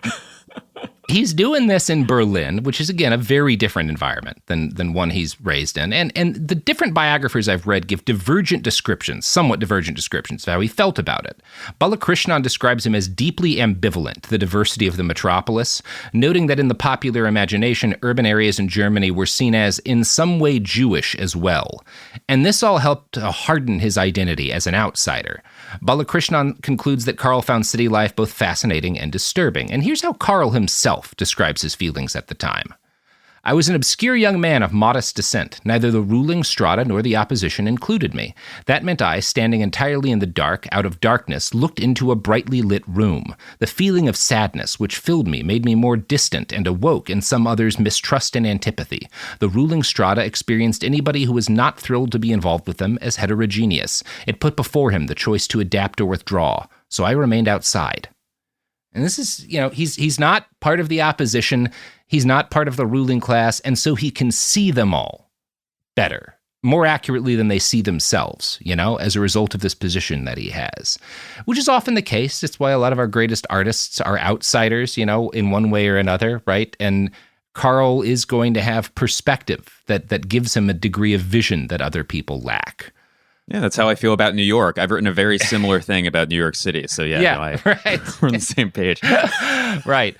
he's doing this in Berlin, which is, again, a very different environment than one he's raised in. And the different biographers I've read give somewhat divergent descriptions of how he felt about it. Balakrishnan describes him as deeply ambivalent to the diversity of the metropolis, noting that in the popular imagination, urban areas in Germany were seen as in some way Jewish as well. And this all helped to harden his identity as an outsider. Balakrishnan concludes that Carl found city life both fascinating and disturbing. And here's how Carl himself describes his feelings at the time. I was an obscure young man of modest descent. Neither the ruling strata nor the opposition included me. That meant I, standing entirely in the dark, out of darkness, looked into a brightly lit room. The feeling of sadness which filled me made me more distant and awoke in some others mistrust and antipathy. The ruling strata experienced anybody who was not thrilled to be involved with them as heterogeneous. It put before him the choice to adapt or withdraw. So I remained outside. And this is, he's not part of the opposition. He's not part of the ruling class, and so he can see them all better, more accurately than they see themselves, as a result of this position that he has, which is often the case. It's why a lot of our greatest artists are outsiders, in one way or another, right? And Carl is going to have perspective that gives him a degree of vision that other people lack. Yeah, that's how I feel about New York. I've written a very similar thing about New York City. So right. We're on the same page. Right.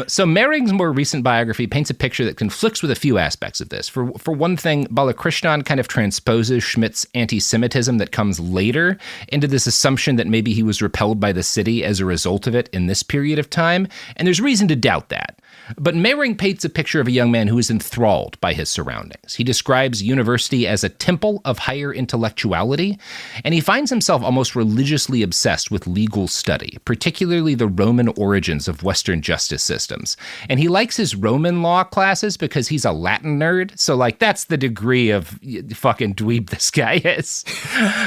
So Mehring's more recent biography paints a picture that conflicts with a few aspects of this. For one thing, Balakrishnan kind of transposes Schmitt's anti-Semitism that comes later into this assumption that maybe he was repelled by the city as a result of it in this period of time. And there's reason to doubt that. But Mehring paints a picture of a young man who is enthralled by his surroundings. He describes university as a temple of higher intellectuality, and he finds himself almost religiously obsessed with legal study, particularly the Roman origins of Western justice systems. And he likes his Roman law classes because he's a Latin nerd, so that's the degree of fucking dweeb this guy is.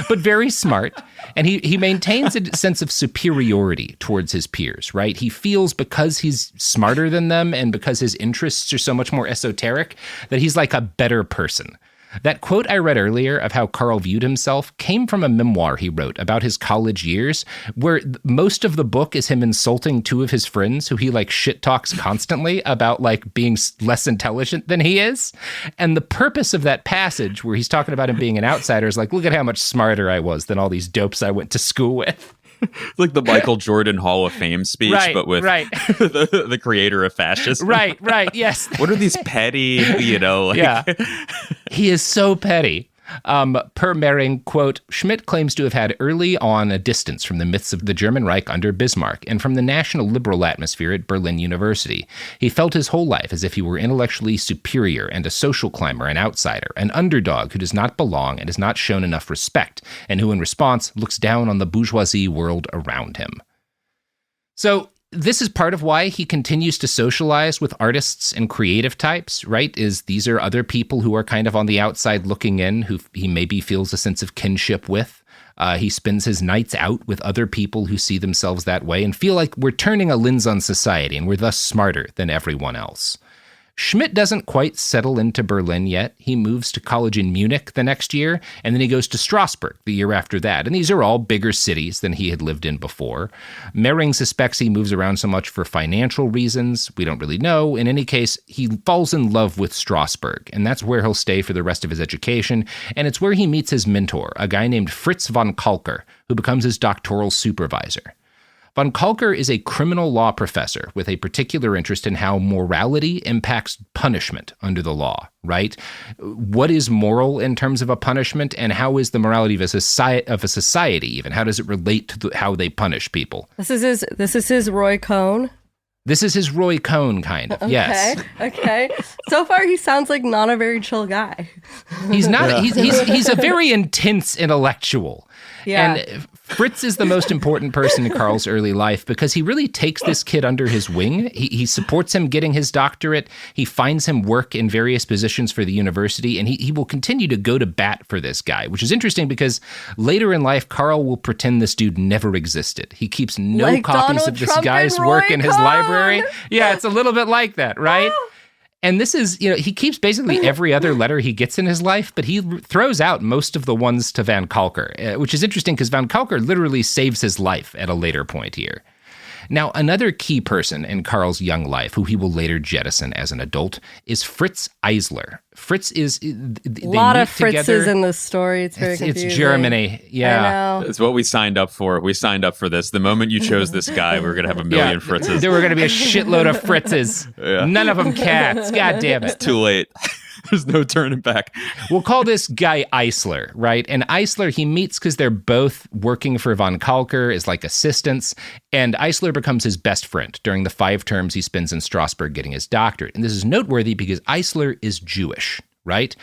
But very smart, and he maintains a sense of superiority towards his peers, right? He feels because he's smarter than them and because his interests are so much more esoteric that he's like a better person. That quote I read earlier of how Carl viewed himself came from a memoir he wrote about his college years, where most of the book is him insulting two of his friends who he shit talks constantly about being less intelligent than he is. And the purpose of that passage where he's talking about him being an outsider is look at how much smarter I was than all these dopes I went to school with. It's like the Michael Jordan Hall of Fame speech, but with the creator of fascism. Right, yes. What are these petty, Yeah. He is so petty. Per Mehring, quote, Schmitt claims to have had early on a distance from the myths of the German Reich under Bismarck and from the national liberal atmosphere at Berlin University. He felt his whole life as if he were intellectually superior and a social climber, an outsider, an underdog who does not belong and is not shown enough respect, and who in response looks down on the bourgeoisie world around him. So this is part of why he continues to socialize with artists and creative types, right? These are other people who are kind of on the outside looking in, who he maybe feels a sense of kinship with. He spends his nights out with other people who see themselves that way and feel like we're turning a lens on society and we're thus smarter than everyone else. Schmitt doesn't quite settle into Berlin yet. He moves to college in Munich the next year, and then he goes to Strasbourg the year after that. And these are all bigger cities than he had lived in before. Mehring suspects he moves around so much for financial reasons. We don't really know. In any case, he falls in love with Strasbourg, and that's where he'll stay for the rest of his education. And it's where he meets his mentor, a guy named Fritz von Kalker, who becomes his doctoral supervisor. Von Kalker is a criminal law professor with a particular interest in how morality impacts punishment under the law, right? What is moral in terms of a punishment, and how is the morality of a society even? How does it relate to how they punish people? This is his Roy Cohn. This is his Roy Cohn, kind of, yes. Okay. So far, he sounds like not a very chill guy. He's not. He's a very intense intellectual. Yeah. And Fritz is the most important person in Carl's early life because he really takes this kid under his wing. He supports him getting his doctorate. He finds him work in various positions for the university, and he will continue to go to bat for this guy, which is interesting because later in life, Carl will pretend this dude never existed. He keeps no copies Donald of this Trump guy's and work Roy in his Cohn. library. Yeah, it's a little bit like that, right? And this is, he keeps basically every other letter he gets in his life, but he throws out most of the ones to Van Kalker, which is interesting because Van Kalker literally saves his life at a later point here. Now, another key person in Carl's young life, who he will later jettison as an adult, is Fritz Eisler. Fritz is... A lot of Fritzes in this story. It's very confusing. It's Germany. Yeah. I know. It's what we signed up for. We signed up for this. The moment you chose this guy, we were going to have a million Fritzes. There were going to be a shitload of Fritzes. Yeah. None of them cats. God damn it. It's too late. There's no turning back. We'll call this guy Eisler, right? And Eisler, he meets because they're both working for von Kalker as like assistants, and Eisler becomes his best friend during the 5 terms he spends in Strasbourg getting his doctorate. And this is noteworthy because Eisler is Jewish, right?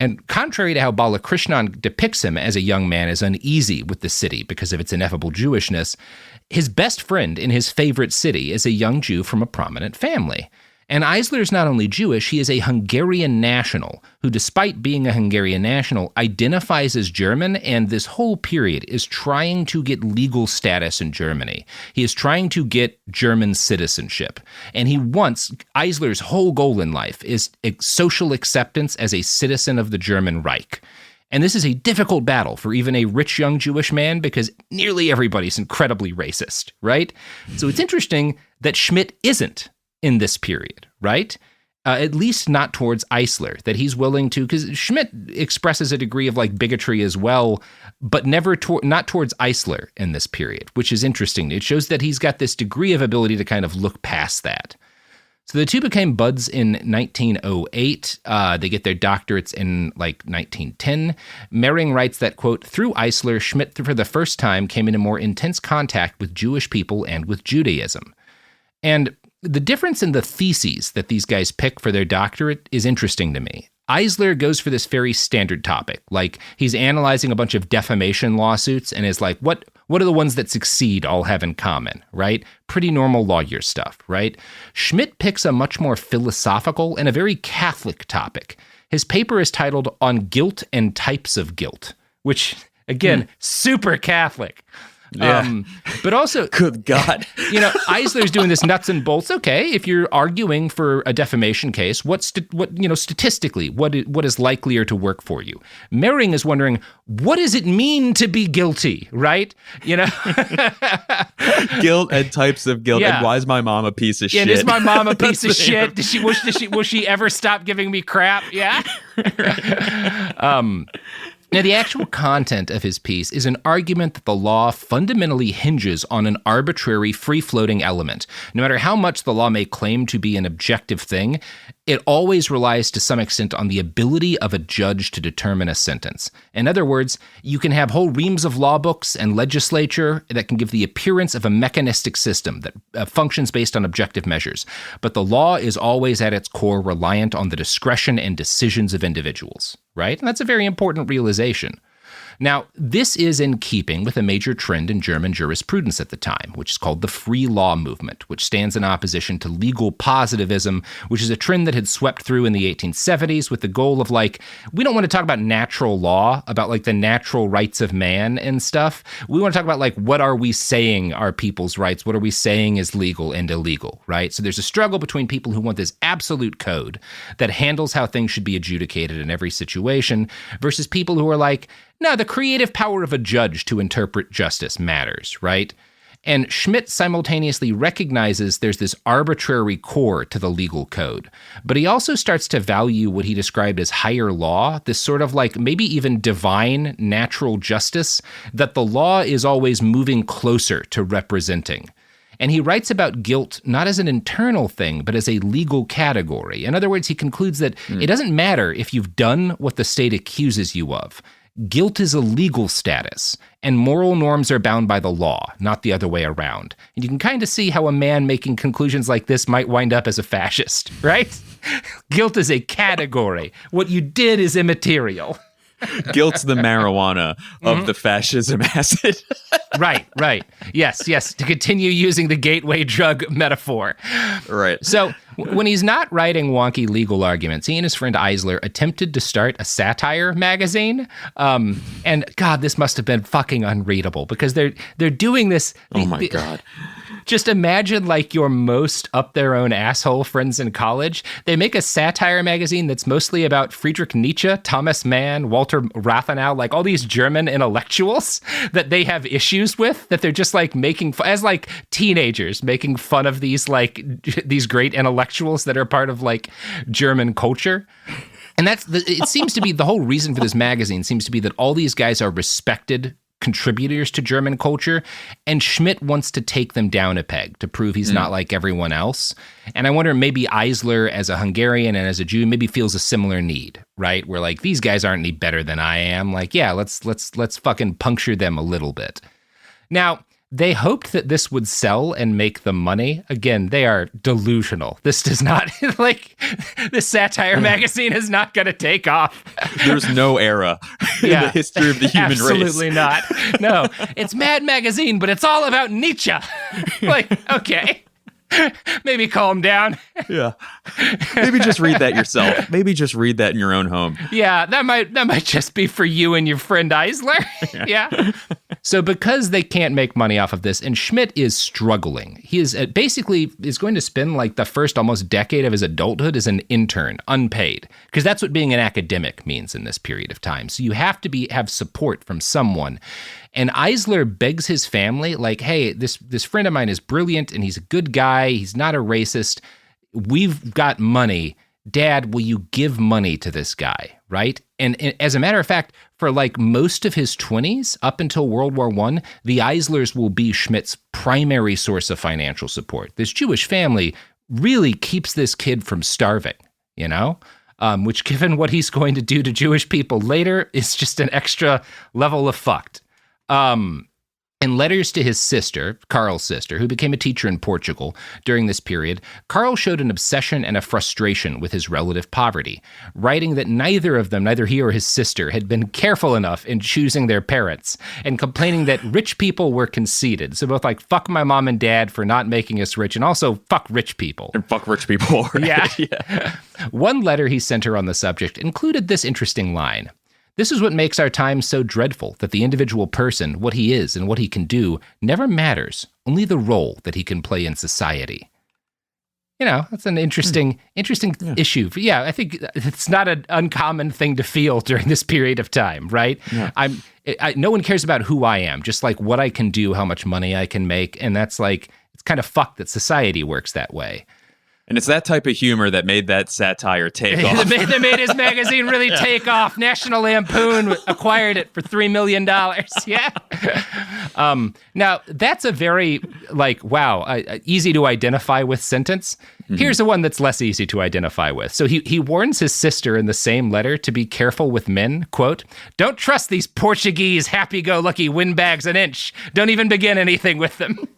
And contrary to how Balakrishnan depicts him as a young man as uneasy with the city because of its ineffable Jewishness, his best friend in his favorite city is a young Jew from a prominent family. And Eisler is not only Jewish, he is a Hungarian national who, despite being a Hungarian national, identifies as German, and this whole period is trying to get legal status in Germany. He is trying to get German citizenship. And Eisler's whole goal in life is social acceptance as a citizen of the German Reich. And this is a difficult battle for even a rich young Jewish man because nearly everybody's incredibly racist, right? So it's interesting that Schmitt isn't in this period, right? At least not towards Eisler, that he's willing to, because Schmitt expresses a degree of like bigotry as well, but not towards Eisler in this period, which is interesting. It shows that he's got this degree of ability to kind of look past that. So the two became buds in 1908. They get their doctorates in like 1910. Mehring writes that, quote, through Eisler, Schmitt for the first time came into more intense contact with Jewish people and with Judaism. And the difference in the theses that these guys pick for their doctorate is interesting to me. Eisler goes for this very standard topic, like he's analyzing a bunch of defamation lawsuits and is like, what are the ones that succeed all have in common, right? Pretty normal lawyer stuff, right? Schmitt picks a much more philosophical and a very Catholic topic. His paper is titled On Guilt and Types of Guilt, which, again, super Catholic. Yeah. But also, good God, Eisler's doing this nuts and bolts. Okay, if you're arguing for a defamation case, statistically, what is likelier to work for you? Mehring is wondering, what does it mean to be guilty, right? Guilt and types of guilt. Yeah. And why is my mom a piece of shit? And is my mom a piece of shit? Will she ever stop giving me crap? Yeah. Now, the actual content of his piece is an argument that the law fundamentally hinges on an arbitrary, free-floating element. No matter how much the law may claim to be an objective thing, it always relies to some extent on the ability of a judge to determine a sentence. In other words, you can have whole reams of law books and legislature that can give the appearance of a mechanistic system that functions based on objective measures. But the law is always at its core reliant on the discretion and decisions of individuals, right? And that's a very important realization. Now, this is in keeping with a major trend in German jurisprudence at the time, which is called the free law movement, which stands in opposition to legal positivism, which is a trend that had swept through in the 1870s with the goal of we don't want to talk about natural law, about the natural rights of man and stuff. We want to talk about what are we saying are people's rights? What are we saying is legal and illegal, right? So there's a struggle between people who want this absolute code that handles how things should be adjudicated in every situation versus people who are no, the creative power of a judge to interpret justice matters, right? And Schmitt simultaneously recognizes there's this arbitrary core to the legal code, but he also starts to value what he described as higher law, this sort of maybe even divine natural justice that the law is always moving closer to representing. And he writes about guilt not as an internal thing, but as a legal category. In other words, he concludes that it doesn't matter if you've done what the state accuses you of. Guilt is a legal status, and moral norms are bound by the law, not the other way around. And you can kind of see how a man making conclusions like this might wind up as a fascist, right? Guilt is a category. What you did is immaterial. Guilt's the marijuana of the fascism acid. Right. Yes. To continue using the gateway drug metaphor. Right. So when he's not writing wonky legal arguments, he and his friend Eisler attempted to start a satire magazine. And God, this must have been fucking unreadable because they're doing this. Oh my God. Just imagine your most up their own asshole friends in college. They make a satire magazine that's mostly about Friedrich Nietzsche, Thomas Mann, Walter Rathenau, all these German intellectuals that they have issues with, that they're just making as teenagers making fun of these these great intellectuals that are part of German culture. And it seems to be the whole reason for this magazine seems to be that all these guys are respected contributors to German culture, and Schmitt wants to take them down a peg to prove he's not like everyone else. And I wonder, maybe Eisler, as a Hungarian and as a Jew, maybe feels a similar need, right? Where like, these guys aren't any better than I am. Like, yeah, let's fucking puncture them a little bit. Now, they hoped that this would sell and make them money. Again, they are delusional. This does not, like, this satire magazine is not going to take off. There's no era in the history of the human race. Absolutely not. No, it's Mad Magazine, but it's all about Nietzsche. Like, okay. Maybe calm down. Yeah. Maybe just read that yourself. Maybe just read that in your own home. Yeah, that might just be for you and your friend Eisler. Yeah. So because they can't make money off of this, and Schmitt is struggling, he is basically is going to spend like the first almost decade of his adulthood as an intern, unpaid, because that's what being an academic means in this period of time. So you have to have support from someone. And Eisler begs his family, like, hey, this friend of mine is brilliant and he's a good guy. He's not a racist. We've got money. Dad, will you give money to this guy, right? And as a matter of fact, for like most of his 20s, up until World War I, the Eislers will be Schmitt's primary source of financial support. This Jewish family really keeps this kid from starving, you know? Which, given what he's going to do to Jewish people later, is just an extra level of fucked. In letters to his sister, Carl's sister, who became a teacher in Portugal during this period, Carl showed an obsession and a frustration with his relative poverty, writing that neither he or his sister had been careful enough in choosing their parents, and complaining that rich people were conceited. So both like, fuck my mom and dad for not making us rich, and also fuck rich people. And fuck rich people. Right? Yeah. One letter he sent her on the subject included this interesting line. This is what makes our times so dreadful, that the individual person, what he is and what he can do, never matters, only the role that he can play in society. You know, that's an interesting issue. Yeah, I think it's not an uncommon thing to feel during this period of time, right? Yeah. No one cares about who I am, just like what I can do, how much money I can make, and that's like, it's kind of fucked that society works that way. And it's that type of humor that made that satire take off. that made his magazine really take off. National Lampoon acquired it for $3 million. Yeah. Now, that's a very, like, wow, easy to identify with sentence. Mm-hmm. Here's the one that's less easy to identify with. So he warns his sister in the same letter to be careful with men. Quote, don't trust these Portuguese happy-go-lucky windbags an inch. Don't even begin anything with them.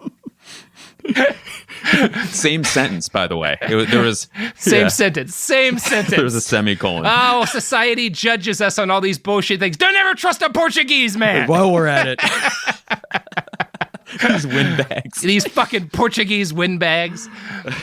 Same sentence, by the way. There was same sentence. There was a semicolon. Oh, society judges us on all these bullshit things. Don't ever trust a Portuguese man. While we're at it, these windbags, these fucking Portuguese windbags.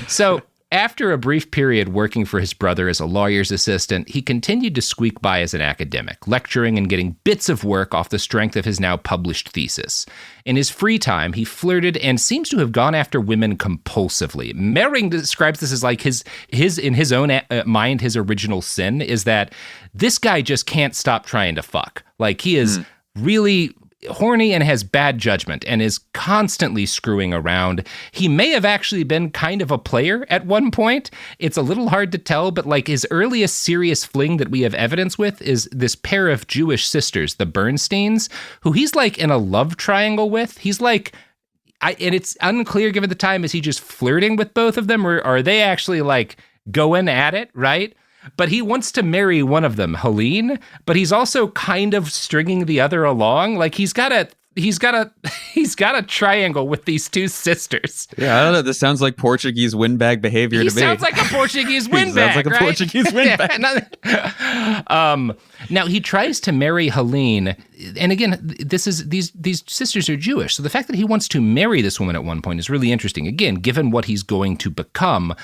So, after a brief period working for his brother as a lawyer's assistant, he continued to squeak by as an academic, lecturing and getting bits of work off the strength of his now published thesis. In his free time, he flirted and seems to have gone after women compulsively. Mehring describes this as like his in his own mind, his original sin is that this guy just can't stop trying to fuck. Like, he is really horny and has bad judgment and is constantly screwing around. He may have actually been kind of a player at one point. It's a little hard to tell, but like his earliest serious fling that we have evidence with is this pair of Jewish sisters, the Bernsteins, who he's like in a love triangle with. He's like, and it's unclear given the time, is he just flirting with both of them, or are they actually like going at it, right? But he wants to marry one of them, Helene, but he's also kind of stringing the other along. Like he's got a triangle with these two sisters. Yeah, I don't know. This sounds like Portuguese windbag behavior to me. He sounds like a Portuguese windbag, sounds like a Portuguese windbag. Now he tries to marry Helene, and again, these sisters are Jewish. So the fact that he wants to marry this woman at one point is really interesting. Again, given what he's going to become,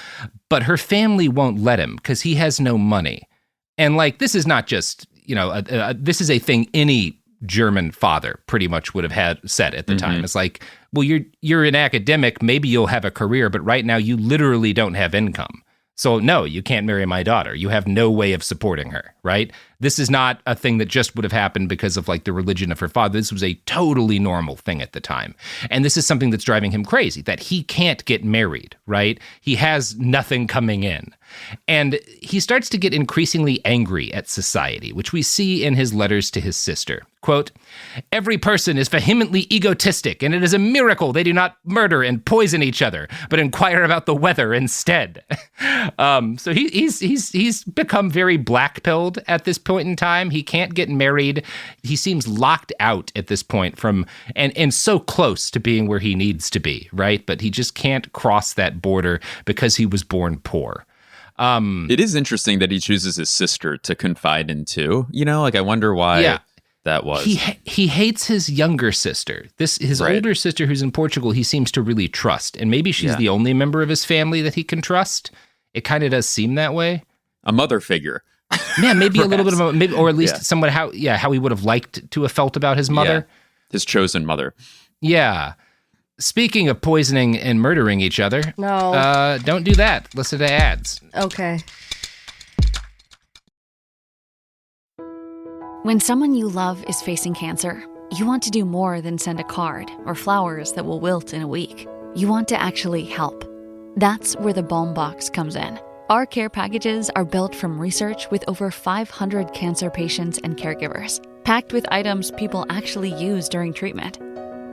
but her family won't let him because he has no money. And like, this is not just, this is a thing any German father pretty much would have had said at the time. It's like, well, you're an academic, maybe you'll have a career, but right now you literally don't have income. So no, you can't marry my daughter. You have no way of supporting her, right? This is not a thing that just would have happened because of like the religion of her father. This was a totally normal thing at the time. And this is something that's driving him crazy, that he can't get married, right? He has nothing coming in. And he starts to get increasingly angry at society, which we see in his letters to his sister. Quote, "Every person is vehemently egotistic, and it is a miracle they do not murder and poison each other, but inquire about the weather instead." So he's become very black-pilled at this point in time. He can't get married. He seems locked out at this point from and so close to being where he needs to be, right? But he just can't cross that border because he was born poor. It is interesting that he chooses his sister to confide in too. You know, like I wonder why that was. He hates his younger sister. His older sister who's in Portugal, he seems to really trust. And maybe she's the only member of his family that he can trust. It kind of does seem that way. A mother figure. Yeah, maybe a little bit of maybe, or at least somewhat how he would have liked to have felt about his mother. Yeah. His chosen mother. Yeah. Speaking of poisoning and murdering each other, don't do that. Listen to ads. Okay. When someone you love is facing cancer, you want to do more than send a card or flowers that will wilt in a week. You want to actually help. That's where the Balm Box comes in. Our care packages are built from research with over 500 cancer patients and caregivers, packed with items people actually use during treatment.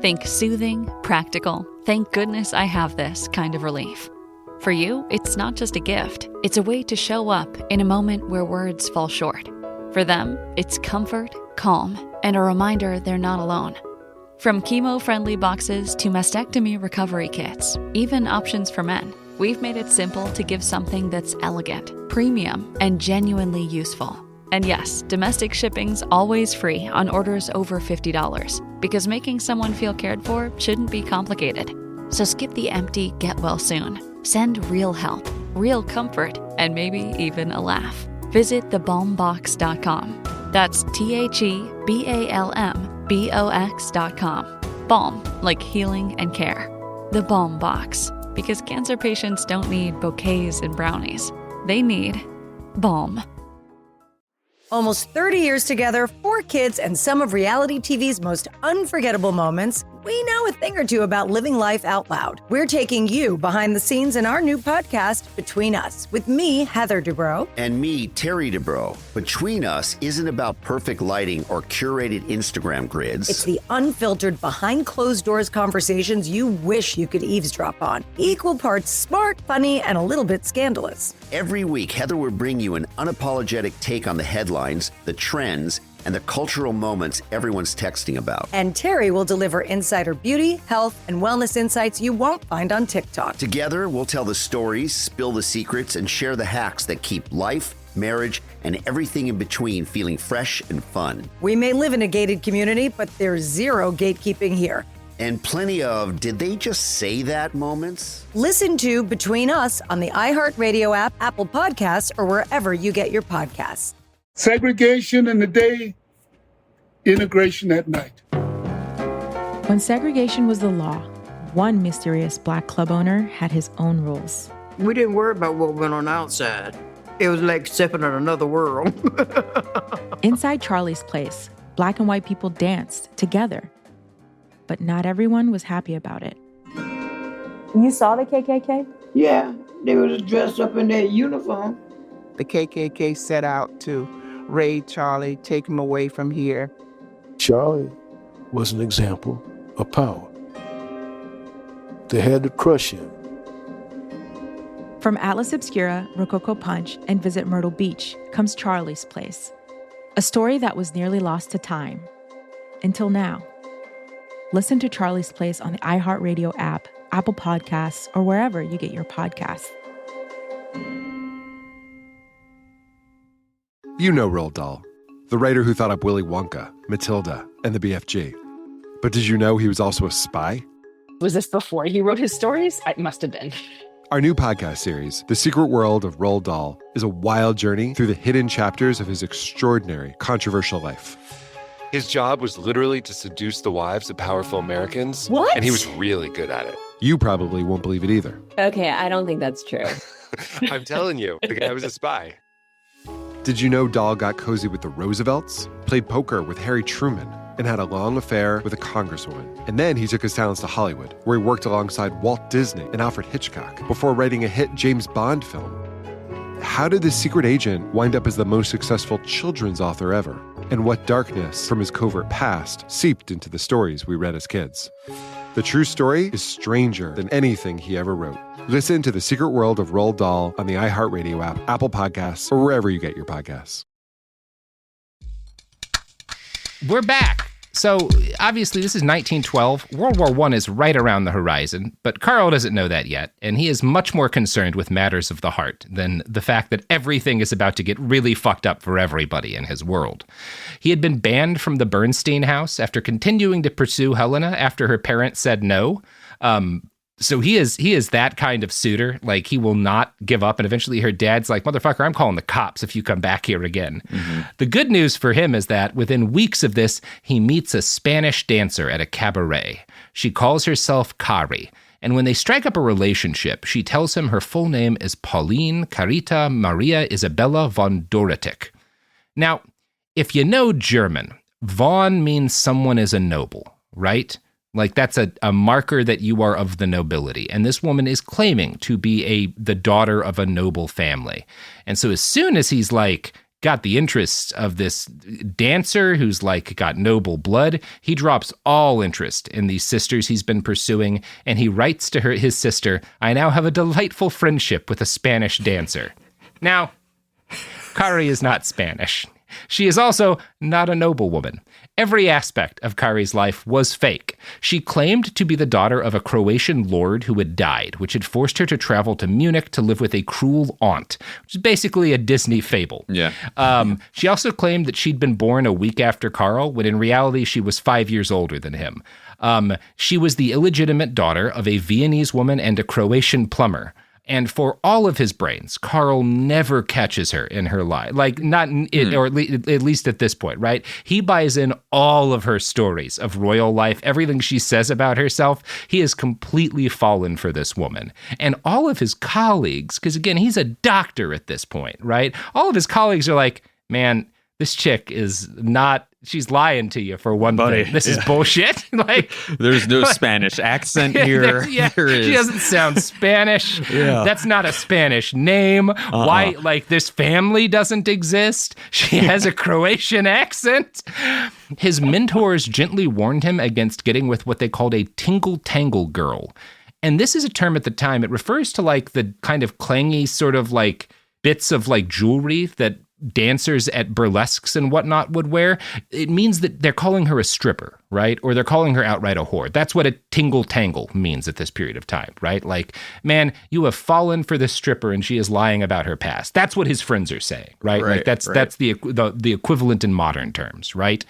Think soothing, practical, thank goodness I have this kind of relief. For you, it's not just a gift. It's a way to show up in a moment where words fall short. For them, it's comfort, calm, and a reminder they're not alone. From chemo-friendly boxes to mastectomy recovery kits, even options for men, we've made it simple to give something that's elegant, premium, and genuinely useful. And yes, domestic shipping's always free on orders over $50, because making someone feel cared for shouldn't be complicated. So skip the empty get well soon. Send real help, real comfort, and maybe even a laugh. Visit thebalmbox.com. That's TheBalmBox.com. Balm, like healing and care. The Balm Box, because cancer patients don't need bouquets and brownies. They need balm. Almost 30 years together, 4 kids, and some of reality TV's most unforgettable moments, we know a thing or two about living life out loud. We're taking you behind the scenes in our new podcast, Between Us, with me, Heather Dubrow. And me, Terry Dubrow. Between Us isn't about perfect lighting or curated Instagram grids. It's the unfiltered, behind-closed-doors conversations you wish you could eavesdrop on. Equal parts smart, funny, and a little bit scandalous. Every week, Heather will bring you an unapologetic take on the headlines, the trends, and the cultural moments everyone's texting about. And Terry will deliver insider beauty, health, and wellness insights you won't find on TikTok. Together, we'll tell the stories, spill the secrets, and share the hacks that keep life, marriage, and everything in between feeling fresh and fun. We may live in a gated community, but there's zero gatekeeping here. And plenty of did they just say that moments? Listen to Between Us on the iHeartRadio app, Apple Podcasts, or wherever you get your podcasts. Segregation in the day, integration at night. When segregation was the law, one mysterious black club owner had his own rules. We didn't worry about what went on outside. It was like stepping in another world. Inside Charlie's place, black and white people danced together. But not everyone was happy about it. You saw the KKK? Yeah, they was dressed up in their uniform. The KKK set out to raid Charlie, take him away from here. Charlie was an example of power. They had to crush him. From Atlas Obscura, Rococo Punch, and Visit Myrtle Beach comes Charlie's Place, a story that was nearly lost to time. Until now. Listen to Charlie's Place on the iHeartRadio app, Apple Podcasts, or wherever you get your podcasts. You know Roald Dahl, the writer who thought up Willy Wonka, Matilda, and the BFG. But did you know he was also a spy? Was this before he wrote his stories? It must have been. Our new podcast series, The Secret World of Roald Dahl, is a wild journey through the hidden chapters of his extraordinary, controversial life. His job was literally to seduce the wives of powerful Americans. What? And he was really good at it. You probably won't believe it either. Okay, I don't think that's true. I'm telling you, the guy was a spy. Did you know Dahl got cozy with the Roosevelts, played poker with Harry Truman, and had a long affair with a congresswoman? And then he took his talents to Hollywood, where he worked alongside Walt Disney and Alfred Hitchcock before writing a hit James Bond film. How did this secret agent wind up as the most successful children's author ever? And what darkness from his covert past seeped into the stories we read as kids? The true story is stranger than anything he ever wrote. Listen to The Secret World of Roald Dahl on the iHeartRadio app, Apple Podcasts, or wherever you get your podcasts. We're back. So obviously this is 1912. World War I is right around the horizon, but Carl doesn't know that yet, and he is much more concerned with matters of the heart than the fact that everything is about to get really fucked up for everybody in his world. He had been banned from the Bernstein house after continuing to pursue Helena after her parents said no. So he is that kind of suitor. Like, he will not give up. And eventually her dad's like, motherfucker, I'm calling the cops if you come back here again. Mm-hmm. The good news for him is that within weeks of this, he meets a Spanish dancer at a cabaret. She calls herself Kari. And when they strike up a relationship, she tells him her full name is Pauline Carita Maria Isabella von Dorothek. Now, if you know German, von means someone is a noble, right? Like, that's a marker that you are of the nobility. And this woman is claiming to be the daughter of a noble family. And so as soon as he's like got the interests of this dancer who's like got noble blood, he drops all interest in these sisters he's been pursuing. And he writes to his sister, I now have a delightful friendship with a Spanish dancer. Now, Kari is not Spanish. She is also not a noblewoman. Every aspect of Kari's life was fake. She claimed to be the daughter of a Croatian lord who had died, which had forced her to travel to Munich to live with a cruel aunt, which is basically a Disney fable. Yeah. She also claimed that she'd been born a week after Carl, when in reality she was 5 years older than him. She was the illegitimate daughter of a Viennese woman and a Croatian plumber. And for all of his brains, Carl never catches her in her lie. Like, not in it, or at least at this point, right? He buys in all of her stories of royal life, everything she says about herself. He has completely fallen for this woman. And all of his colleagues, because again, he's a doctor at this point, right? All of his colleagues are like, man, this chick is not, she's lying to you for one thing. This is bullshit. Like, there's no Spanish accent here. She doesn't sound Spanish. That's not a Spanish name. Why? Like, this family doesn't exist. She has a Croatian accent. His mentors gently warned him against getting with what they called a tingle-tangle girl. And this is a term at the time. It refers to like the kind of clangy sort of like bits of like jewelry that dancers at burlesques and whatnot would wear. It means that they're calling her a stripper, right? Or they're calling her outright a whore. That's what a tingle-tangle means at this period of time, right? Like, man, you have fallen for this stripper and she is lying about her past. That's what his friends are saying, right? Like, that's the equivalent in modern terms, right?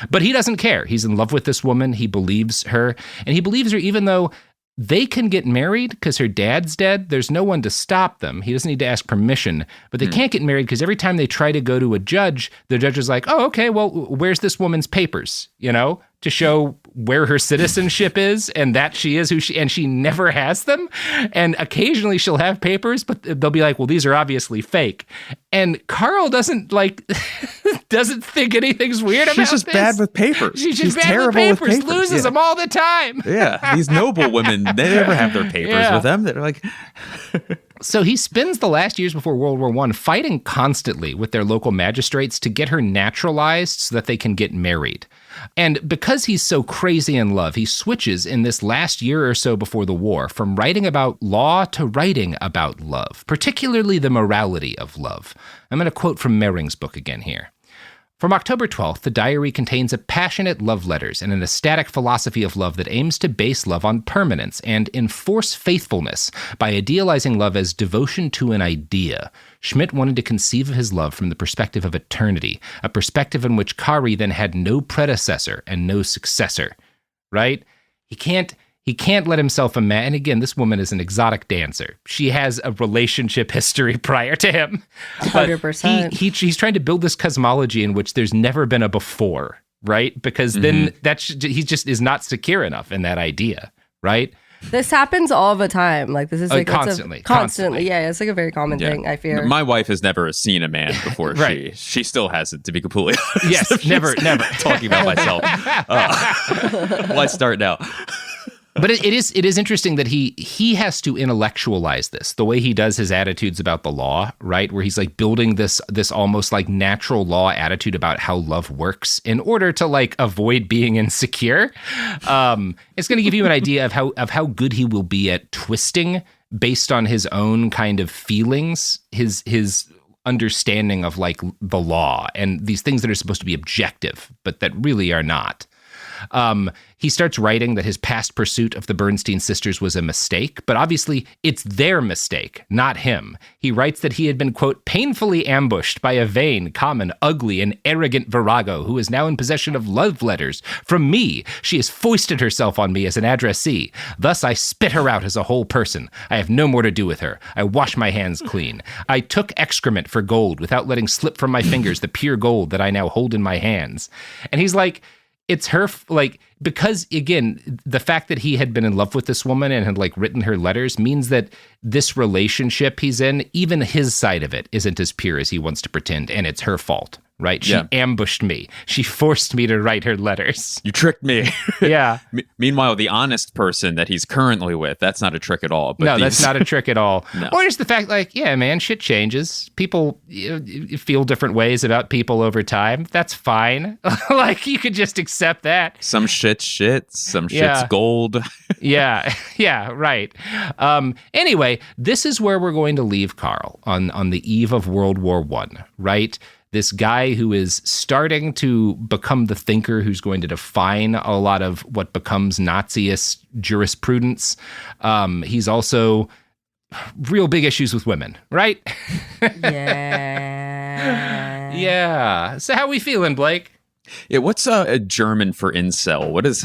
But he doesn't care. He's in love with this woman. He believes her. And he believes her even though they can get married because her dad's dead. There's no one to stop them. He doesn't need to ask permission, but they can't get married because every time they try to go to a judge, the judge is like, oh, okay, well, where's this woman's papers, you know, to show where her citizenship is and that she is who she, and she never has them. And occasionally she'll have papers, but they'll be like, well, these are obviously fake. And Carl doesn't like, doesn't think anything's weird about this. She's just bad with papers. She's bad terrible with papers, loses them all the time. Yeah, these noble women, they never have their papers with them. They're like... So he spends the last years before World War I fighting constantly with their local magistrates to get her naturalized so that they can get married. And because he's so crazy in love, he switches in this last year or so before the war from writing about law to writing about love, particularly the morality of love. I'm going to quote from Mehring's book again here. From October 12th, the diary contains a passionate love letters and an ecstatic philosophy of love that aims to base love on permanence and enforce faithfulness by idealizing love as devotion to an idea. Schmitt wanted to conceive of his love from the perspective of eternity, a perspective in which Kari then had no predecessor and no successor, right? He can't let himself imagine, and again, this woman is an exotic dancer. She has a relationship history prior to him. 100%. He's trying to build this cosmology in which there's never been a before, right? Because then he just is not secure enough in that idea, right? This happens all the time. Like, this is like constantly. Constantly. Yeah, it's like a very common thing, I fear. My wife has never seen a man before. Right. She still hasn't, to be completely honest. Yes, never. Talking about myself. Why start now? But it is interesting that he has to intellectualize this, the way he does his attitudes about the law, right? Where he's like building this almost like natural law attitude about how love works in order to like avoid being insecure. It's going to give you an idea of how good he will be at twisting based on his own kind of feelings, his understanding of like the law and these things that are supposed to be objective, but that really are not. He starts writing that his past pursuit of the Bernstein sisters was a mistake, but obviously it's their mistake, not him. He writes that he had been, quote, painfully ambushed by a vain, common, ugly, and arrogant virago who is now in possession of love letters from me. She has foisted herself on me as an addressee. Thus I spit her out as a whole person. I have no more to do with her. I wash my hands clean. I took excrement for gold without letting slip from my fingers the pure gold that I now hold in my hands. And he's like, it's her, like, because, again, the fact that he had been in love with this woman and had, like, written her letters means that this relationship he's in, even his side of it, isn't as pure as he wants to pretend, and it's her fault, right? She ambushed me. She forced me to write her letters. You tricked me. Yeah. Meanwhile, the honest person that he's currently with, that's not a trick at all. But no, that's not a trick at all. No. Or just the fact, like, yeah, man, shit changes. People feel different ways about people over time. That's fine. Like, you could just accept that. Some shit's shit. Some shit's gold. Yeah, right. Anyway, this is where we're going to leave Carl on the eve of World War I, right? This guy who is starting to become the thinker who's going to define a lot of what becomes Naziist jurisprudence. He's also real big issues with women, right? Yeah. Yeah. So how we feeling, Blake? Yeah, what's a German for incel? What is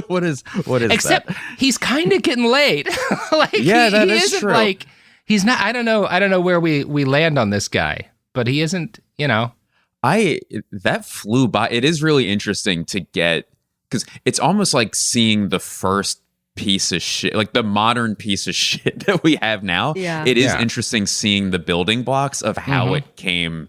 what is Except that? he's kind of getting laid. Like, yeah, that he is isn't true. Like, he's not. I don't know where we land on this guy, but he isn't. You know, that flew by. It is really interesting to get, because it's almost like seeing the first piece of shit, like the modern piece of shit that we have now. Yeah. It is interesting seeing the building blocks of how it came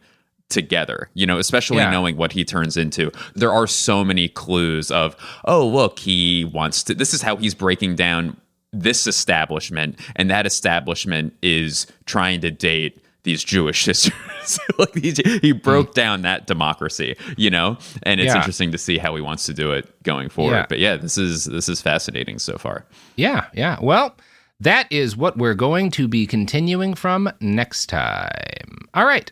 together, you know, especially knowing what he turns into. There are so many clues of, oh, look, he wants to, this is how he's breaking down this establishment, and that establishment is trying to date these Jewish sisters. Like he broke down that democracy, you know, and it's interesting to see how he wants to do it going forward. But yeah, this is fascinating so far. Yeah. Well, that is what we're going to be continuing from next time. All right.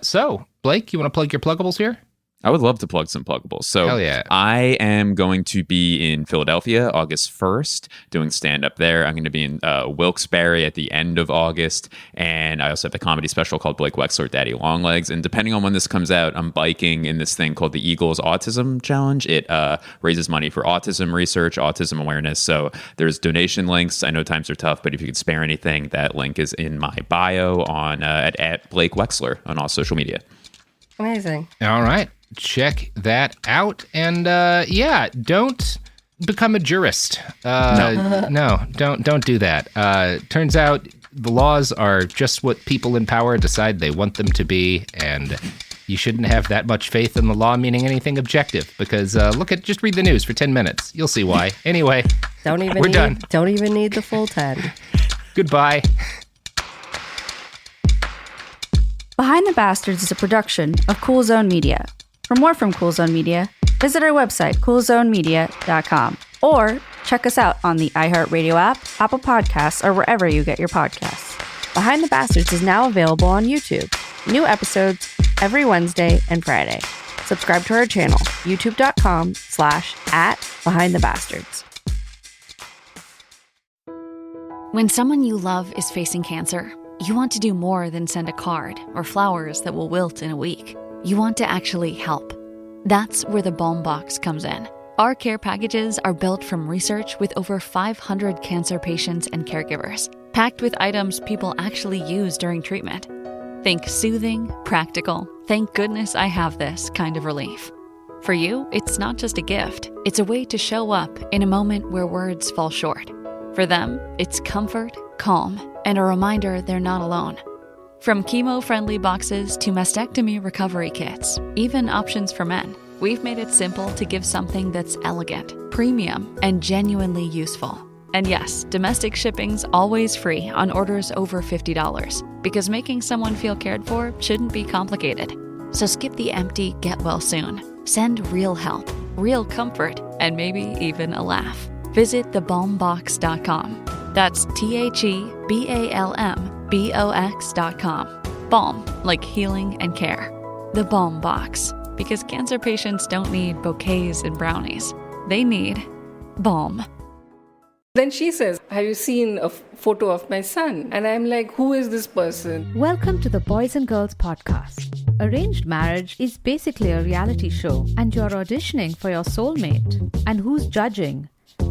So Blake, you want to plug your pluggables here? I would love to plug some pluggables. So hell yeah. I am going to be in Philadelphia August 1st doing stand-up there. I'm going to be in Wilkes-Barre at the end of August. And I also have a comedy special called Blake Wexler, Daddy Longlegs. And depending on when this comes out, I'm biking in this thing called the Eagles Autism Challenge. It raises money for autism research, autism awareness. So there's donation links. I know times are tough, but if you could spare anything, that link is in my bio on at Blake Wexler on all social media. Amazing. All right. Check that out. And don't become a jurist. No, don't do that. Turns out the laws are just what people in power decide they want them to be, and you shouldn't have that much faith in the law meaning anything objective, because just read the news for 10 minutes. You'll see why. Anyway, we're done. Don't even need the full 10. Goodbye. Behind the Bastards is a production of Cool Zone Media. For more from Cool Zone Media, visit our website, coolzonemedia.com, or check us out on the iHeartRadio app, Apple Podcasts, or wherever you get your podcasts. Behind the Bastards is now available on YouTube. New episodes every Wednesday and Friday. Subscribe to our channel, youtube.com/@BehindTheBastards. When someone you love is facing cancer, you want to do more than send a card or flowers that will wilt in a week. You want to actually help. That's where the Balm Box comes in. Our care packages are built from research with over 500 cancer patients and caregivers, packed with items people actually use during treatment. Think soothing, practical, thank goodness I have this kind of relief. For you, it's not just a gift. It's a way to show up in a moment where words fall short. For them, it's comfort, calm, and a reminder they're not alone. From chemo-friendly boxes to mastectomy recovery kits, even options for men, we've made it simple to give something that's elegant, premium, and genuinely useful. And yes, domestic shipping's always free on orders over $50, because making someone feel cared for shouldn't be complicated. So skip the empty get well soon. Send real help, real comfort, and maybe even a laugh. Visit thebalmbox.com. That's TheBalmBox.com. Balm, like healing and care. The Balm Box, because cancer patients don't need bouquets and brownies. They need balm. Then she says, have you seen a photo of my son? And I'm like, who is this person? Welcome to the Boys and Girls Podcast. Arranged marriage is basically a reality show, and you're auditioning for your soulmate. And who's judging?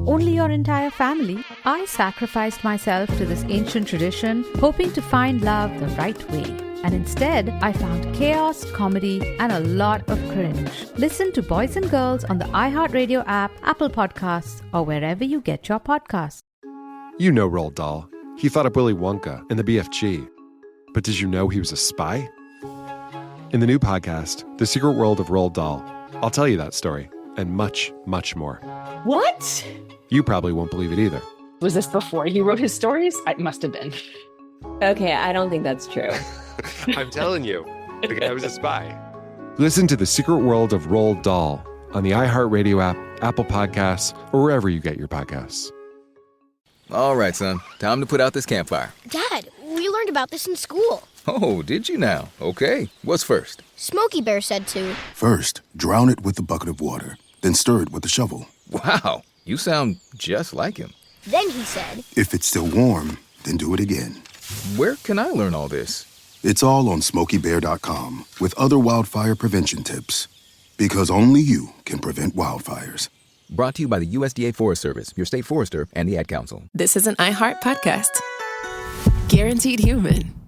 Only your entire family? I sacrificed myself to this ancient tradition, hoping to find love the right way. And instead, I found chaos, comedy, and a lot of cringe. Listen to Boys and Girls on the iHeartRadio app, Apple Podcasts, or wherever you get your podcasts. You know Roald Dahl. He fought up Willy Wonka in the BFG. But did you know he was a spy? In the new podcast, The Secret World of Roald Dahl, I'll tell you that story and much, much more. What? You probably won't believe it either. Was this before he wrote his stories? It must have been. Okay, I don't think that's true. I'm telling you, the guy was a spy. Listen to The Secret World of Roald Dahl on the iHeartRadio app, Apple Podcasts, or wherever you get your podcasts. All right, son. Time to put out this campfire. Dad, we learned about this in school. Oh, did you now? Okay. What's first? Smokey Bear said to. First, drown it with a bucket of water, then stir it with a shovel. Wow, you sound just like him. Then he said. If it's still warm, then do it again. Where can I learn all this? It's all on SmokeyBear.com with other wildfire prevention tips. Because only you can prevent wildfires. Brought to you by the USDA Forest Service, your state forester, and the Ad Council. This is an iHeart podcast. Guaranteed Human.